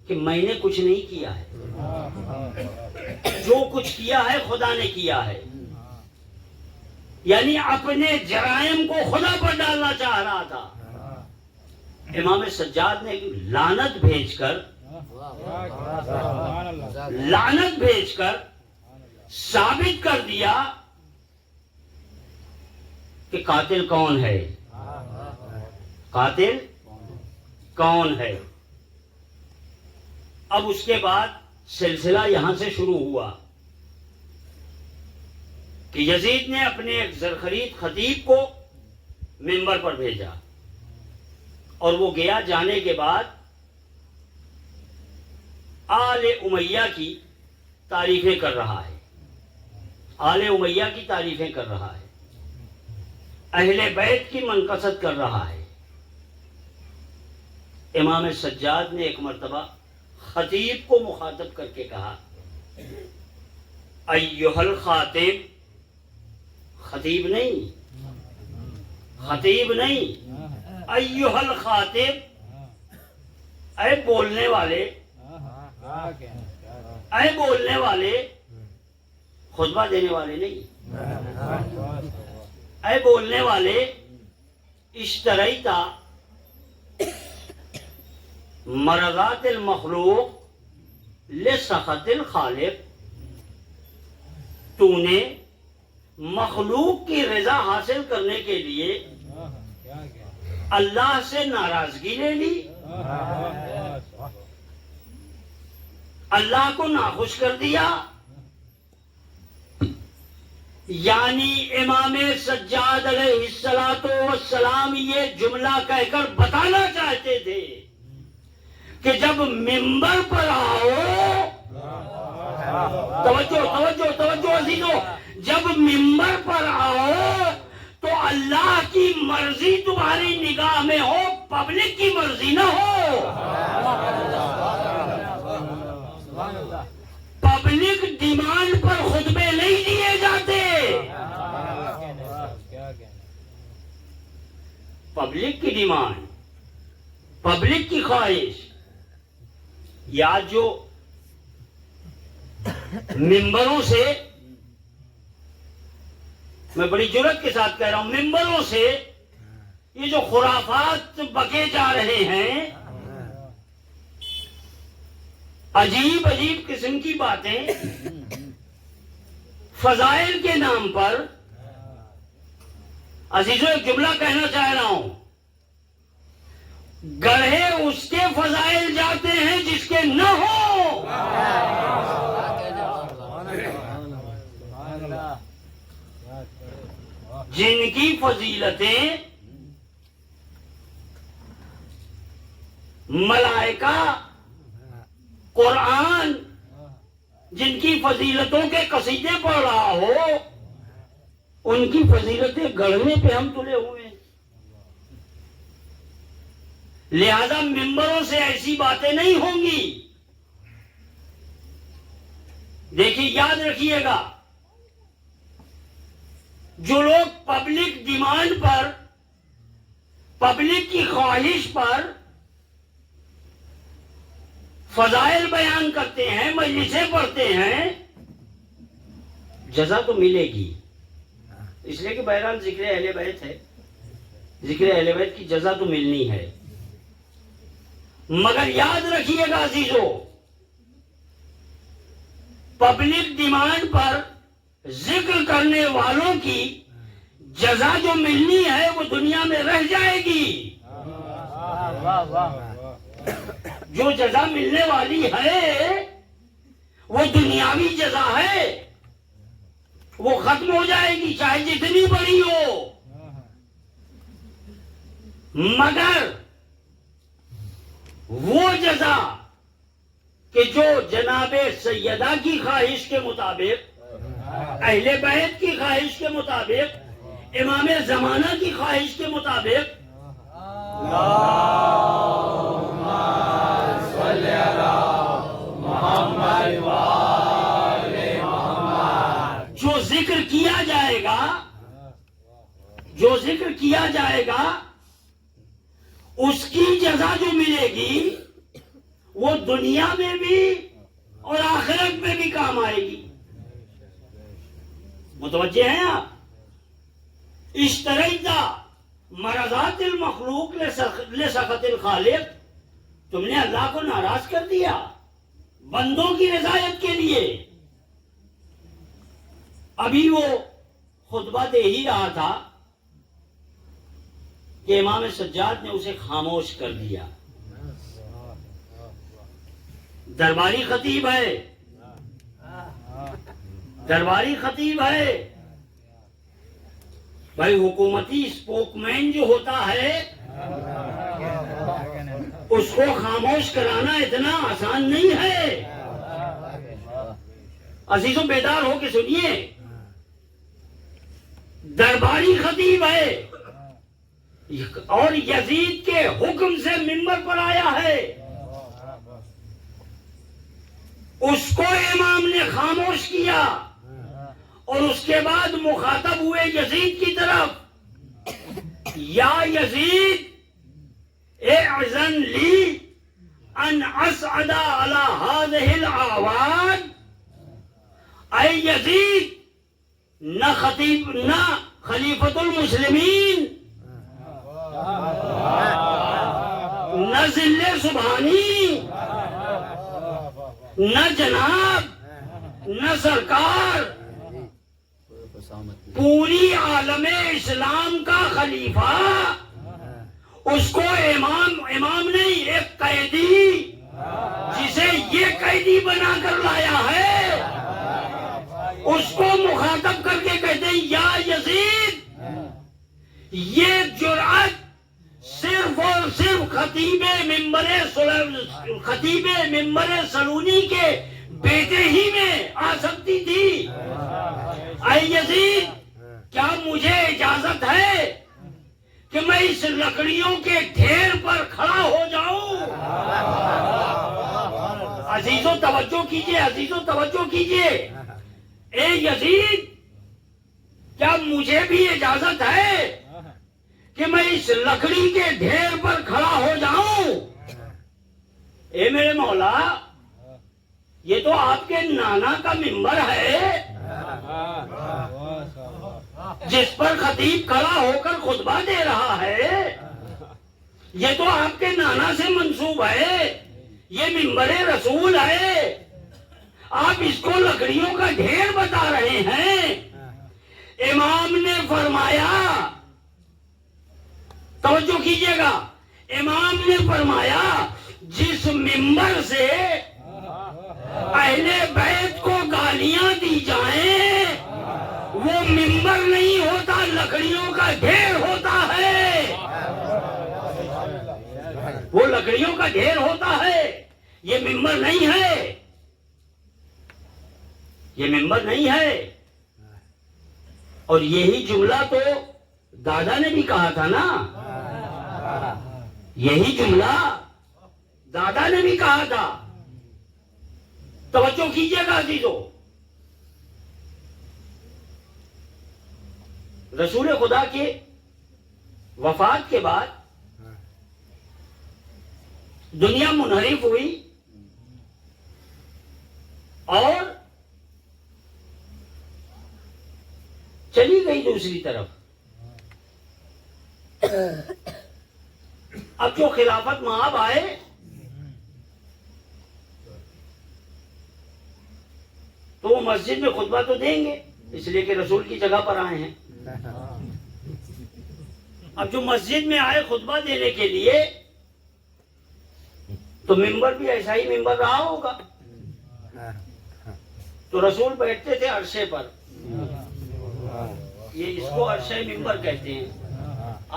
کہ میں نے کچھ نہیں کیا ہے، جو کچھ کیا ہے خدا نے کیا ہے، یعنی اپنے جرائم کو خدا پر ڈالنا چاہ رہا تھا۔ امام سجاد نے لعنت بھیج کر ثابت کر دیا کہ قاتل کون ہے، قاتل کون ہے۔ اب اس کے بعد سلسلہ یہاں سے شروع ہوا کہ یزید نے اپنے ایک زرخرید خطیب کو منبر پر بھیجا، اور وہ گیا، جانے کے بعد آل امیہ کی تعریفیں کر رہا ہے، آل امیہ کی تعریفیں کر رہا ہے، اہل بیت کی منقصت کر رہا ہے۔ امام سجاد نے ایک مرتبہ خطیب کو مخاطب کر کے کہا، ایھا الخاطب، خطیب نہیں، ایھا الخاطب، اے بولنے والے، خطبہ دینے والے نہیں، اے بولنے والے، اشتریتا مرضات المخلوق لسخط الخالق، تو نے مخلوق کی رضا حاصل کرنے کے لیے اللہ سے ناراضگی لے لی، اللہ کو ناخوش کر دیا۔ یعنی امام سجاد علیہ السلام یہ جملہ کہہ کر بتانا چاہتے تھے کہ جب منبر پر آؤ، توجہ عزیزو، جب ممبر پر آؤ تو اللہ کی مرضی تمہاری نگاہ میں ہو، پبلک کی مرضی نہ ہو۔ پبلک ڈیمانڈ پر خطبے نہیں دیے جاتے، پبلک کی ڈیمانڈ، پبلک کی خواہش، یا جو ممبروں سے، میں بڑی جرات کے ساتھ کہہ رہا ہوں، ممبروں سے یہ جو خرافات بکے جا رہے ہیں، عجیب عجیب قسم کی باتیں فضائل کے نام پر، عزیزو ایک جملہ کہنا چاہ رہا ہوں، گڑھے اس کے فضائل جاتے ہیں جس کے نہ ہو۔ جن کی فضیلتیں ملائکہ، قرآن، جن کی فضیلتوں کے قصیدے پڑھ رہا ہو، ان کی فضیلتیں گڑھنے پہ ہم تلے ہوئے ہیں۔ لہذا ممبروں سے ایسی باتیں نہیں ہوں گی۔ دیکھیے، یاد رکھیے گا، جو لوگ پبلک ڈیمانڈ پر، پبلک کی خواہش پر فضائل بیان کرتے ہیں، مجلسیں پڑھتے ہیں، جزا تو ملے گی، اس لیے کہ بہرحال ذکر اہل بیت ہے، ذکر اہل بیت کی جزا تو ملنی ہے۔ مگر یاد رکھیے گا عزیزو، پبلک ڈیمانڈ پر ذکر کرنے والوں کی جزا جو ملنی ہے وہ دنیا میں رہ جائے گی۔ جو جزا ملنے والی ہے وہ دنیاوی جزا ہے، وہ ختم ہو جائے گی چاہے جتنی بڑی ہو، مگر وہ جزا کہ جو جناب سیدہ کی خواہش کے مطابق، اہل بیت کی خواہش کے مطابق، امام زمانہ کی خواہش کے مطابق، جو ذکر کیا جائے گا، جو ذکر کیا جائے گا، اس کی جزا جو ملے گی وہ دنیا میں بھی اور آخرت میں بھی کام آئے گی۔ متوجہ ہیں آپ؟ اشتریت مرضات المخلوق لسخط الخالق، تم نے اللہ کو ناراض کر دیا بندوں کی رضایت کے لیے۔ ابھی وہ خطبہ دے ہی رہا تھا کہ امام سجاد نے اسے خاموش کر دیا۔ درباری خطیب ہے، درباری خطیب ہے بھائی، حکومتی اسپوک مین جو ہوتا ہے اس کو خاموش کرانا اتنا آسان نہیں ہے۔ عزیزوں بیدار ہو کے سنیے، درباری خطیب ہے اور یزید کے حکم سے منبر پر آیا ہے، اس کو امام نے خاموش کیا اور اس کے بعد مخاطب ہوئے یزید کی طرف، یا یزید اعزن لی ان اسعد علی هذه الاعواد، اے یزید نہ خطیب نہ خلیفۃ المسلمین نہ ذل سبحانی نہ جناب نہ سرکار، پوری عالم اسلام کا خلیفہ، اس کو امام نہیں، ایک قیدی جسے یہ قیدی بنا کر لایا ہے، اس کو مخاطب کر کے کہتے ہیں یا یزید، یہ جرأت صرف اور صرف خطیب ممبر سلونی کے بیٹے ہی میں آ سکتی تھی۔ اے یزید، کیا مجھے اجازت ہے کہ میں اس لکڑیوں کے ڈھیر پر کھڑا ہو جاؤں؟ عزیزوں توجہ کیجئے، عزیزوں توجہ کیجئے، اے یزید کیا مجھے بھی اجازت ہے کہ میں اس لکڑی کے ڈھیر پر کھڑا ہو جاؤں؟ اے میرے مولا، یہ تو آپ کے نانا کا منبر ہے جس پر خطیب کھڑا ہو کر خطبہ دے رہا ہے، یہ تو آپ کے نانا سے منسوب ہے، یہ منبر رسول ہے، آپ اس کو لکڑیوں کا ڈھیر بتا رہے ہیں۔ امام نے فرمایا، توجہ کیجئے گا، امام نے فرمایا جس منبر سے اہل بیت کو گالیاں دی جائیں وہ منبر نہیں ہوتا، لکڑیوں کا ڈھیر ہوتا ہے، وہ لکڑیوں کا ڈھیر ہوتا ہے، یہ منبر نہیں ہے، یہ منبر نہیں ہے۔ اور یہی جملہ تو دادا نے بھی کہا تھا نا، یہی جملہ دادا نے بھی کہا تھا۔ توجہ کیجئے گا عزیزو، رسول خدا کے وفات کے بعد دنیا منحرف ہوئی اور چلی گئی دوسری طرف۔ اب جو خلافت مآب آئے تو وہ مسجد میں خطبہ تو دیں گے، اس لیے کہ رسول کی جگہ پر آئے ہیں۔ اب جو مسجد میں آئے خطبہ دینے کے لیے تو ممبر بھی ایسا ہی ممبر رہا ہوگا، تو رسول بیٹھتے تھے عرشے پر. یہ اس کو عرشے منبر کہتے ہیں,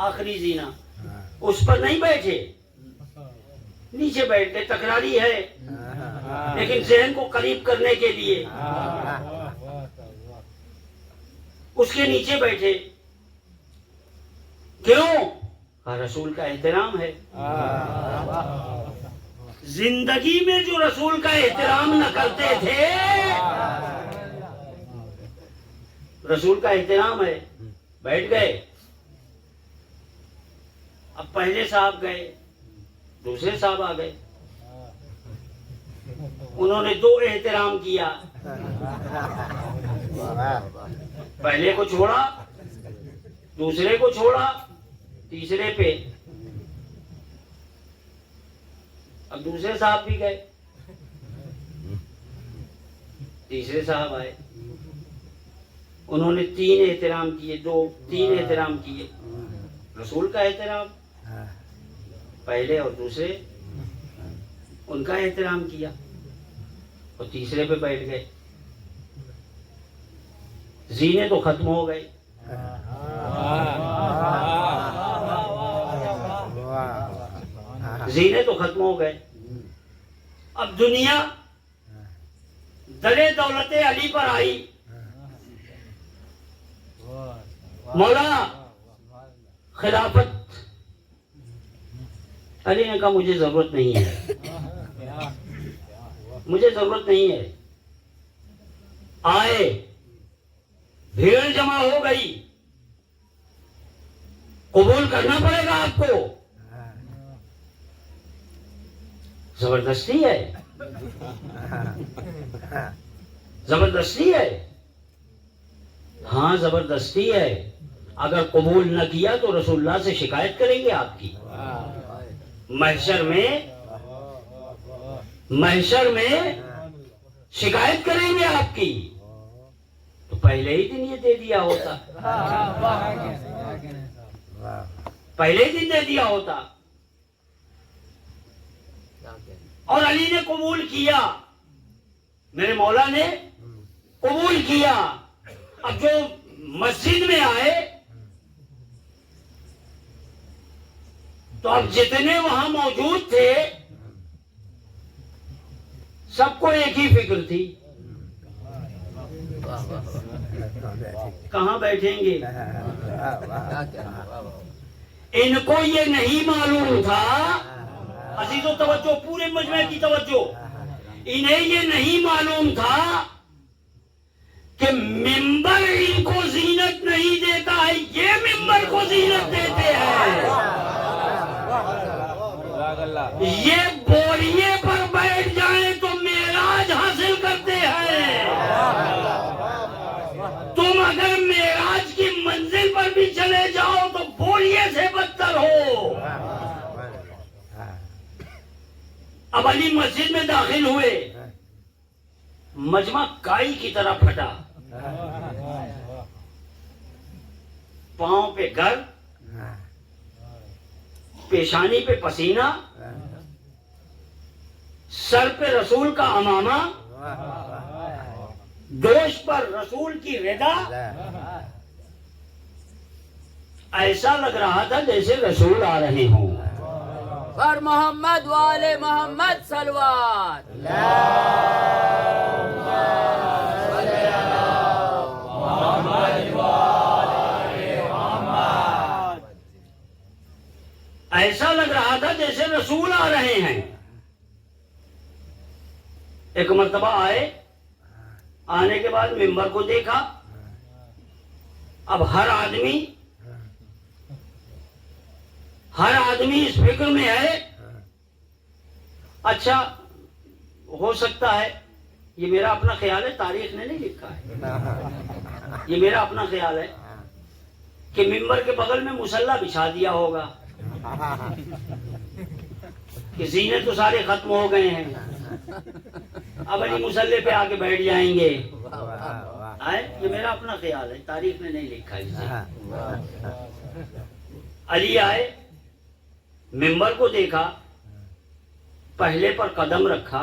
آخری زینہ. اس پر نہیں بیٹھے, نیچے بیٹھ گئے. تکراری ہے لیکن ذہن کو قریب کرنے کے لیے اس کے نیچے بیٹھے. کیوں؟ رسول کا احترام ہے. زندگی میں جو رسول کا احترام نہ کرتے تھے, رسول کا احترام ہے, بیٹھ گئے. اب پہلے صاحب گئے, دوسرے صاحب آ گئے. انہوں نے دو احترام کیا, پہلے کو چھوڑا, دوسرے کو چھوڑا, تیسرے پہ. اب دوسرے صاحب بھی گئے, تیسرے صاحب آئے. انہوں نے تین احترام کیے, تین احترام کیے. رسول کا احترام, پہلے اور دوسرے ان کا احترام کیا, اور تیسرے پہ بیٹھ گئے. زینے تو ختم ہو گئے. زینے تو ختم ہو گئے. اب دنیا دلے دولت علی پر آئی. مولا خلافت, علی نے کہا مجھے ضرورت نہیں ہے, مجھے ضرورت نہیں ہے. آئے, بھیڑ جمع ہو گئی, قبول کرنا پڑے گا آپ کو. زبردستی ہے, زبردستی ہے. ہاں زبردستی ہے. اگر قبول نہ کیا تو رسول اللہ سے شکایت کریں گے آپ کی. محشر میں شکایت کریں گے آپ کی. تو پہلے ہی دن یہ دے دیا ہوتا, پہلے ہی دن دے دیا ہوتا. اور علی نے قبول کیا, میرے مولا نے قبول کیا. اب جو مسجد میں آئے تو اب جتنے وہاں موجود تھے سب کو ایک ہی فکر تھی, کہاں بیٹھیں گے. ان کو یہ نہیں معلوم تھا, عزیزو توجہ, پورے مجمع کی توجہ, انہیں یہ نہیں معلوم تھا کہ ممبر ان کو زینت نہیں دیتا ہے, یہ ممبر کو زینت دیتے ہیں. یہ بوریے پر بیٹھ جائیں تو معراج حاصل کرتے ہیں. تم اگر معراج کی منزل پر بھی چلے جاؤ تو بوریے سے بدتر ہو. اب علی مسجد میں داخل ہوئے, مجمع کائی کی طرح پھٹا. پاؤں پہ گرد, پیشانی پہ پسینہ, سر پہ رسول کا امامہ, دوش پر رسول کی ردا. ایسا لگ رہا تھا جیسے رسول آ رہے ہوں. پر محمد والے محمد صلوات. ایسا لگ رہا تھا جیسے رسول آ رہے ہیں. ایک مرتبہ آئے, آنے کے بعد ممبر کو دیکھا. اب ہر آدمی اس فکر میں ہے, اچھا ہو سکتا ہے, یہ میرا اپنا خیال ہے, تاریخ نے نہیں لکھا ہے, یہ میرا اپنا خیال ہے کہ ممبر کے بغل میں مصلی بچھا دیا ہوگا کہ زینے تو سارے ختم ہو گئے ہیں, اب علی مصلی پہ آ کے بیٹھ جائیں گے. یہ میرا اپنا خیال ہے, تاریخ نے نہیں لکھا اسے. علی آئے, ممبر کو دیکھا, پہلے پر قدم رکھا,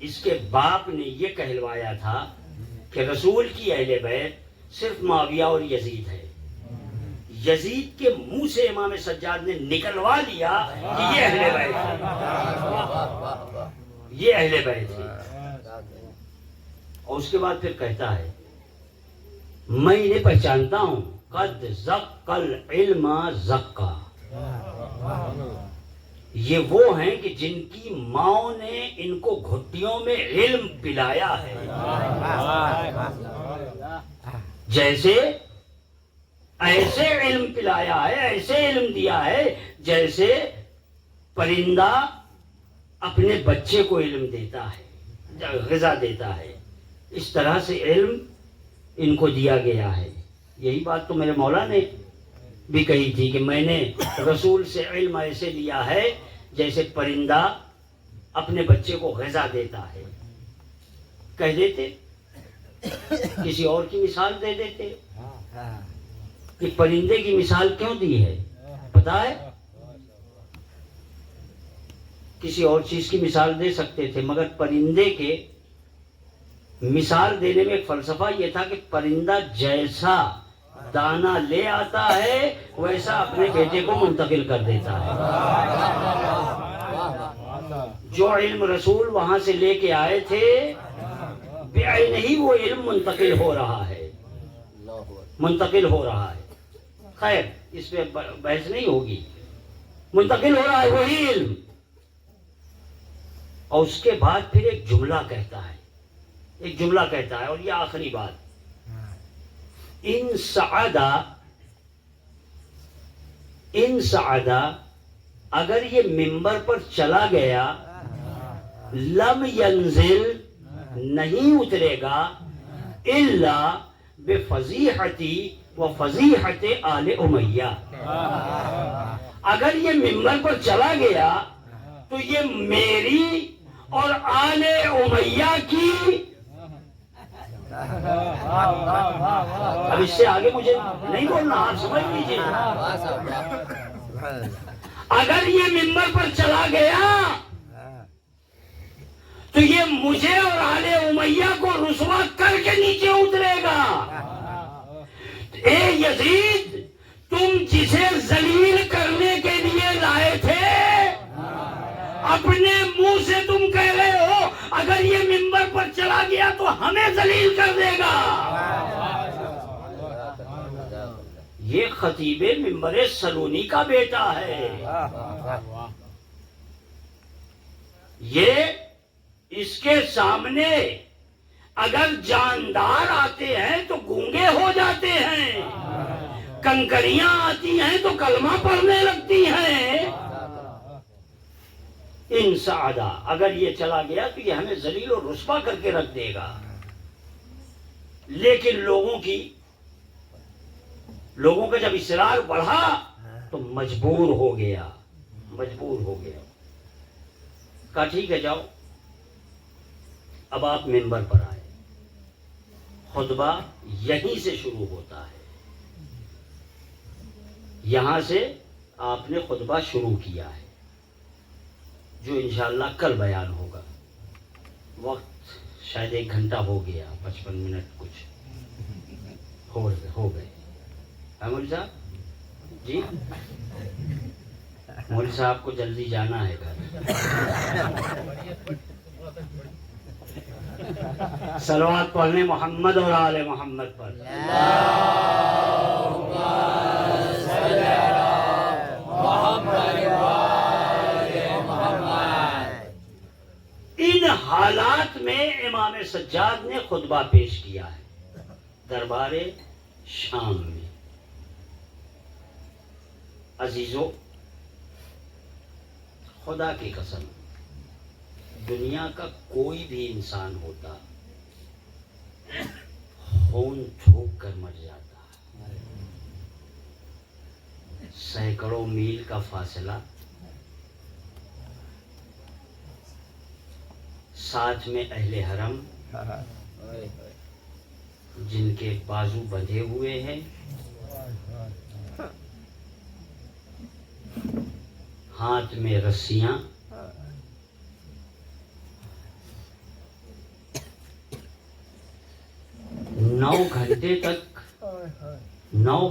اس کے باپ نے یہ کہلوایا تھا کہ رسول کی اہل بیت صرف معاویہ اور یزید ہے. یزید کے منہ سے امام سجاد نے نکلوا لیا کہ یہ اہل بیت ہے، یہ اہل بیت ہے. اور اس کے بعد پھر کہتا ہے میں انہیں پہچانتا ہوں، قد زق العلم زقا. یہ وہ ہیں کہ جن کی ماں نے ان کو گھٹیوں میں علم پلایا ہے، جیسے ایسے علم پلایا ہے، ایسے علم دیا ہے جیسے پرندہ اپنے بچے کو علم دیتا ہے، غذا دیتا ہے. اس طرح سے علم ان کو دیا گیا ہے. یہی بات تو میرے مولا نے بھی کہی تھی کہ میں نے رسول سے علم ایسے لیا ہے جیسے پرندہ اپنے بچے کو غذا دیتا ہے. کہہ دیتے، کسی اور کی مثال دے دیتے کہ پرندے کی مثال کیوں دی ہے پتا ہے؟ کسی اور چیز کی مثال دے سکتے تھے، مگر پرندے کے مثال دینے میں ایک فلسفہ یہ تھا کہ پرندہ جیسا دانا لے آتا ہے ویسا اپنے بیٹے کو منتقل کر دیتا ہے. جو علم رسول وہاں سے لے کے آئے تھے بعین ہی وہ علم منتقل ہو رہا ہے، منتقل ہو رہا ہے. خیر اس پہ بحث نہیں ہوگی، منتقل ہو رہا ہے وہی علم. اور اس کے بعد پھر ایک جملہ کہتا ہے، ایک جملہ کہتا ہے، اور یہ آخری بات، ان سعدا اگر یہ ممبر پر چلا گیا، لم ینزل نہیں اترے گا، الا بفضیحتی و فضیحت آل امیہ. اگر یہ ممبر پر چلا گیا تو یہ میری اور آل امیہ کی، اب اس سے آگے مجھے نہیں بولنا، آپ سمجھ لیجیے. اگر یہ ممبر پر چلا گیا تو یہ مجھے اور آل امیہ کو رسوا کر کے نیچے اترے گا. اے یزید، تم جسے ذلیل کرنے کے لیے لائے تھے اپنے منہ سے تم کہہ رہے ہو اگر یہ ممبر پر چلا گیا تو ہمیں ذلیل کر دے گا. یہ خطیب ممبر سلونی کا بیٹا ہے. یہ اس کے سامنے اگر جاندار آتے ہیں تو گونگے ہو جاتے ہیں، کنکریاں آتی ہیں تو کلمہ پڑھنے لگتی ہیں. ان سعدا اگر یہ چلا گیا تو یہ ہمیں ذلیل و رسوا کر کے رکھ دے گا. لیکن لوگوں کا جب اصرار بڑھا تو مجبور ہو گیا. کہا ٹھیک ہے جاؤ. اب آپ ممبر پر آئے، خطبہ یہیں سے شروع ہوتا ہے، یہاں سے آپ نے خطبہ شروع کیا ہے جو انشاءاللہ کل بیان ہوگا. وقت شاید 1 گھنٹہ ہو گیا، 55 منٹ کچھ ہو گئے. مولوی صاحب جی، مولوی صاحب کو جلدی جانا ہے گھر. صلوات پڑھنے محمد اور آل محمد پر. ان حالات میں امام سجاد نے خطبہ پیش کیا ہے دربار شام میں. عزیزو، خدا کی قسم دنیا کا کوئی بھی انسان ہوتا خون تھوک کر مر جاتا. سینکڑوں میل کا فاصلہ، ساتھ میں اہل حرم جن کے بازو بندھے ہوئے ہیں، ہاتھ میں رسیاں،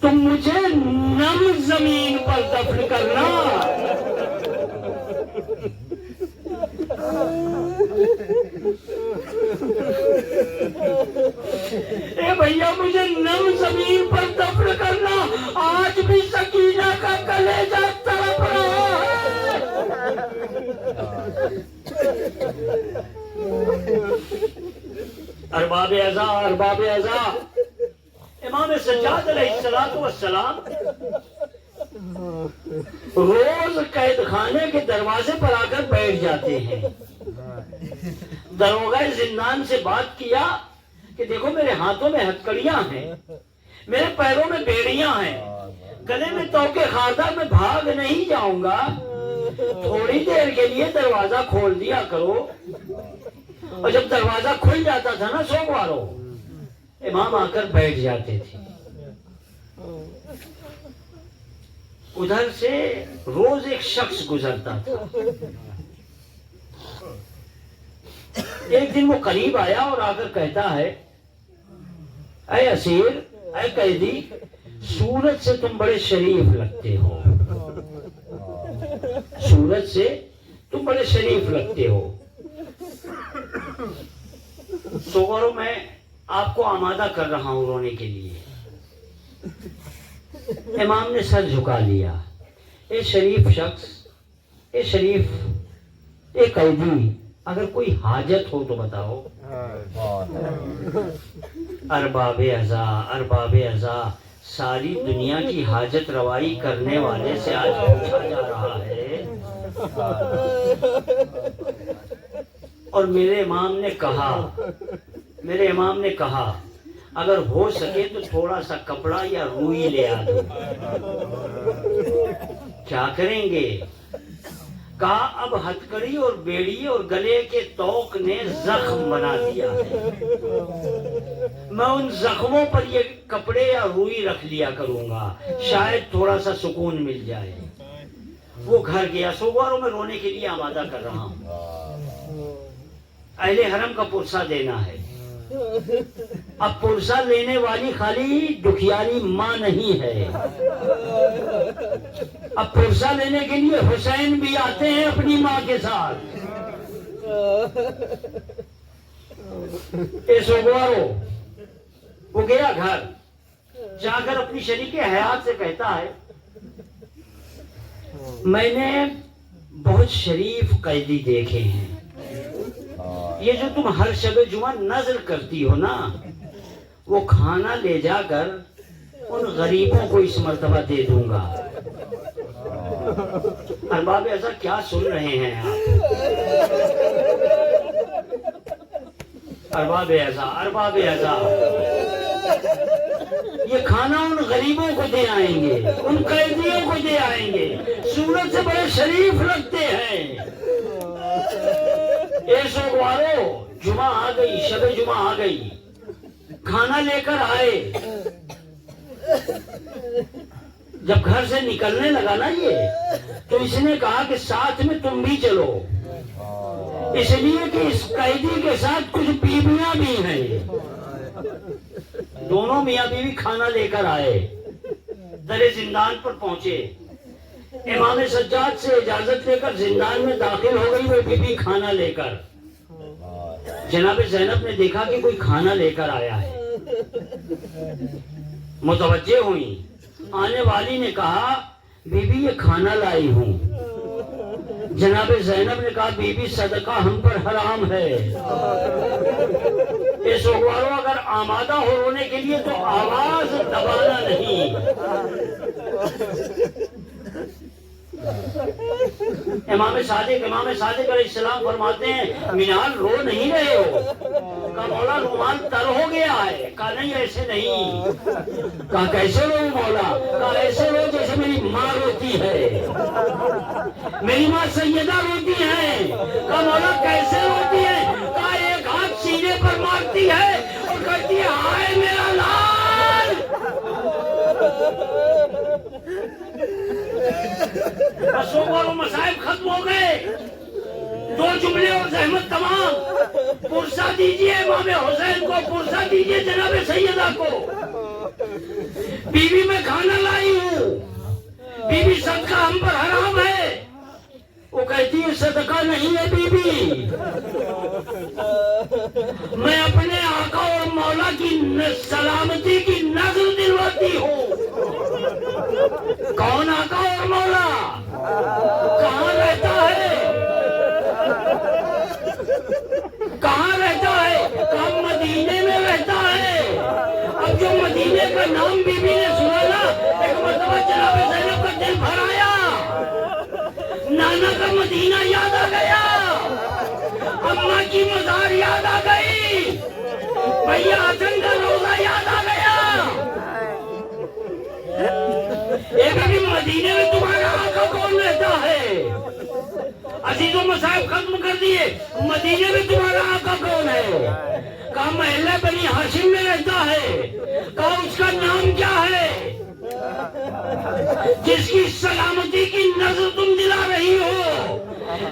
تم مجھے نم زمین پر دفن کرنا. اے بھیا مجھے نم زمین پر دفن کرنا. آج بھی سکینہ کا کلیجہ تڑپ رہا ہے. ارباب ازا، ارباب ازا، امام سجاد علیہ السلام روز قید خانے کے دروازے پر آ کر بیٹھ جاتے ہیں. دروگہ زندان سے بات کیا کہ دیکھو میرے ہاتھوں میں ہتکڑیاں ہیں، میرے پیروں میں بیڑیاں ہیں، گلے میں توقے خاردار، میں بھاگ نہیں جاؤں گا، تھوڑی دیر کے لیے دروازہ کھول دیا کرو. اور جب دروازہ کھل جاتا تھا نا سوگوارو، امام آ کر بیٹھ جاتے تھے. ادھر سے روز ایک شخص گزرتا تھا. ایک دن وہ قریب آیا اور آ کر کہتا ہے، اے اسیر، اے قیدی، سورج سے تم بڑے شریف لگتے ہو، سورج سے تم بڑے شریف لگتے ہو. سوگوارو میں آپ کو آمادہ کر رہا ہوں رونے کے لیے. امام نے سر جھکا لیا. اے شریف شخص، اے شریف، اے قیدی، اگر کوئی حاجت ہو تو بتاؤ. ارباب ازا، ارباب ازا، ساری دنیا کی حاجت روائی کرنے والے سے آج پوچھا جا رہا ہے. اور میرے امام نے کہا اگر ہو سکے تو تھوڑا سا کپڑا یا روئی لے آ دو. کیا کریں گے؟ کہا اب ہتکڑی اور بیڑی اور گلے کے توق نے زخم بنا دیا ہے، میں ان زخموں پر یہ کپڑے یا روئی رکھ لیا کروں گا، شاید تھوڑا سا سکون مل جائے. وہ گھر گیا. سوگوارو میں رونے کے لیے آمادہ کر رہا ہوں. اہل حرم کا پرسہ دینا ہے. اب پرسہ لینے والی خالی دکھیاری ماں نہیں ہے، اب پرسہ لینے کے لیے حسین بھی آتے ہیں اپنی ماں کے ساتھ. اے سوگوارو، وہ گیا گھر. جا کر اپنی شریک حیات سے کہتا ہے، میں نے بہت شریف قیدی دیکھے ہیں، یہ جو تم ہر شب جمعہ نذر کرتی ہو نا، وہ کھانا لے جا کر ان غریبوں کو اس مرتبہ دے دوں گا. ارباب ایسا کیا سن رہے ہیں آپ؟ ارباب ایسا یہ کھانا ان غریبوں کو دے آئیں گے، ان قیدیوں کو دے آئیں گے، سورج سے بڑے شریف لگتے ہیں. اے سوگوارو، جمعہ آ گئی، شب جمعہ آ گئی، کھانا لے کر آئے. جب گھر سے نکلنے لگا نا یہ، تو اس نے کہا کہ ساتھ میں تم بھی چلو، اس لیے کہ اس قیدی کے ساتھ کچھ بیویاں بھی ہیں. دونوں میاں بیوی کھانا لے کر آئے، در زندان پر پہنچے. امام سجاد سے اجازت لے کر زندان میں داخل ہو گئی وہ بیوی کھانا لے کر. جناب زینب نے دیکھا کہ کوئی کھانا لے کر آیا ہے، متوجہ ہوئی. آنے والی نے کہا بی بی یہ کھانا لائی ہوں. جناب زینب نے کہا بی بی صدقہ ہم پر حرام ہے. اے سوگوارو اگر آمادہ ہو رونے کے لیے تو آواز دبانا نہیں. امام صادق علیہ السلام فرماتے ہیں منال رو نہیں رہے ہو؟ کہا مولا رومال تر ہو گیا ہے. کہا نہیں ایسے نہیں. کہا کیسے رو مولا؟ کہا ایسے رو جیسے میری ماں روتی ہے، میری ماں سیدہ روتی ہے. کہا مولا کیسے روتی ہے؟ کہا ایک ہاتھ سینے پر مارتی ہے اور کہتی ہے ہائے میرا لال. سوگوارو مصائب ختم ہو گئے. 2 جملے اور زحمت تمام. پرسہ دیجئے امام حسین کو، پرسہ دیجئے جناب سیدہ کو. بیوی میں کھانا لائی ہوں، بیوی صدقہ ہم پر حرام ہے۔ وہ کہتی ہے صدقہ نہیں ہے بیوی، میں اپنے آقا اور مولا کی سلامتی کی نظر دلواتی ہوں۔ کون آقا اور مولا؟ کہاں رہتا ہے؟ کہاں رہتا ہے؟ کہاں مدینے میں رہتا ہے۔ اب جو مدینے کا نام بی بی نے سنا نا، ایک مرتبہ جناب زینب کا دل بھر آیا، نانا کا مدینہ یاد آ گیا، اماں کی مزار یاد آ گئی، بھیا حسن کا روزہ یاد آ گیا۔ بھی مدینے میں تمہارا آقا کون رہتا ہے؟ عزیزوں مصائب ختم کر دیے، مدینے میں تمہارا آقا کون ہے؟ کہا محلہ بنی ہاشم میں رہتا ہے۔ کہا اس کا نام کیا ہے؟ جس کی سلامتی کی نظر تم دلا رہی ہو۔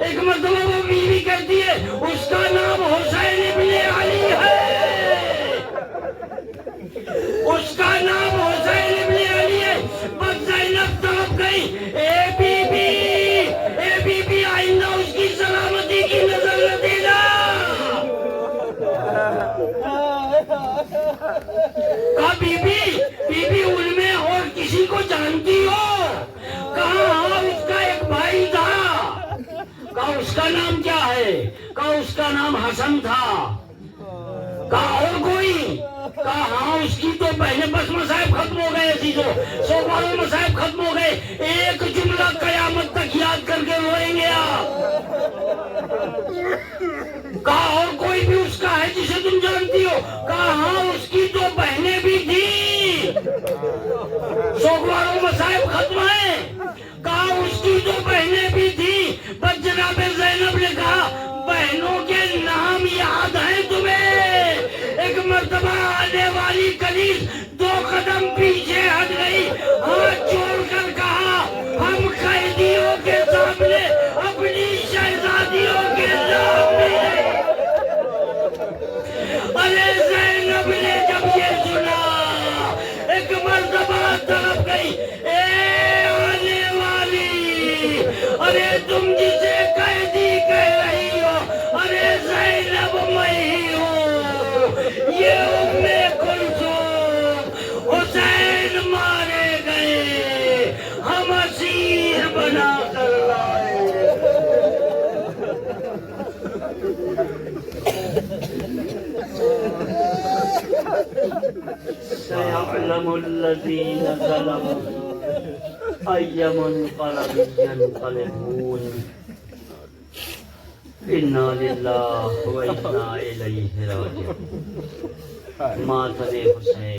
ایک مرتبہ وہ بیوی کہتی ہے اس کا نام حسین ابن علی ہے، اس کا نام حسین ابن علی ہے۔ بس زینب تڑپ گئی، اے بی بی آئندہ اس کی سلامتی کی نظر نہ دینا۔ کہا بی بی ان میں اور کسی کو جانتی ہو؟ کہا ہاں اس کا ایک بھائی تھا۔ کہا اس کا نام کیا ہے؟ کہا اس کا نام حسن تھا۔ کہا اور کوئی؟ کہا ہاں اس کی تو پہلے بس مصائب ختم ہو گئے عزیزوں، سو باروں مصائب ختم ہو گئے، ایک جملہ قیامت تک یاد کر کے روئیں گے آپ۔ کہا اور کوئی بھی اس کا ہے جسے تم جانتی ہو؟ کہا ہاں اس کی تو بہنیں بھی تھی، سو باروں مصائب ختم ہیں۔ کہا اس کی تو بہنیں بھی تھی۔ بس جناب زینب نے کہا بہنوں کے نام یاد ہیں تمہیں؟ ایک مرتبہ آنے والی کنیز 2 قدم پیچھے ہٹ گئی، ہاتھ جوڑ کر کہا ہم قیدیوں کے سامنے اپنی شہزادیوں کے نام لیں۔ ارے زینب نے جب یہ سنا ایک مرتبہ تڑپ گئی، اے آنے والی، ارے تم جسے قیدی کہہ رہی ہو، ارے زینب میں ہی ہوں، یہ ام کلثوم، حسین مارے گئے، ہم اسیر بنا کر لائے۔ سيعلم الذين ظلموا أي منقلب ينقلبون إنا لله وإنا إليه راجعون۔ مات حسین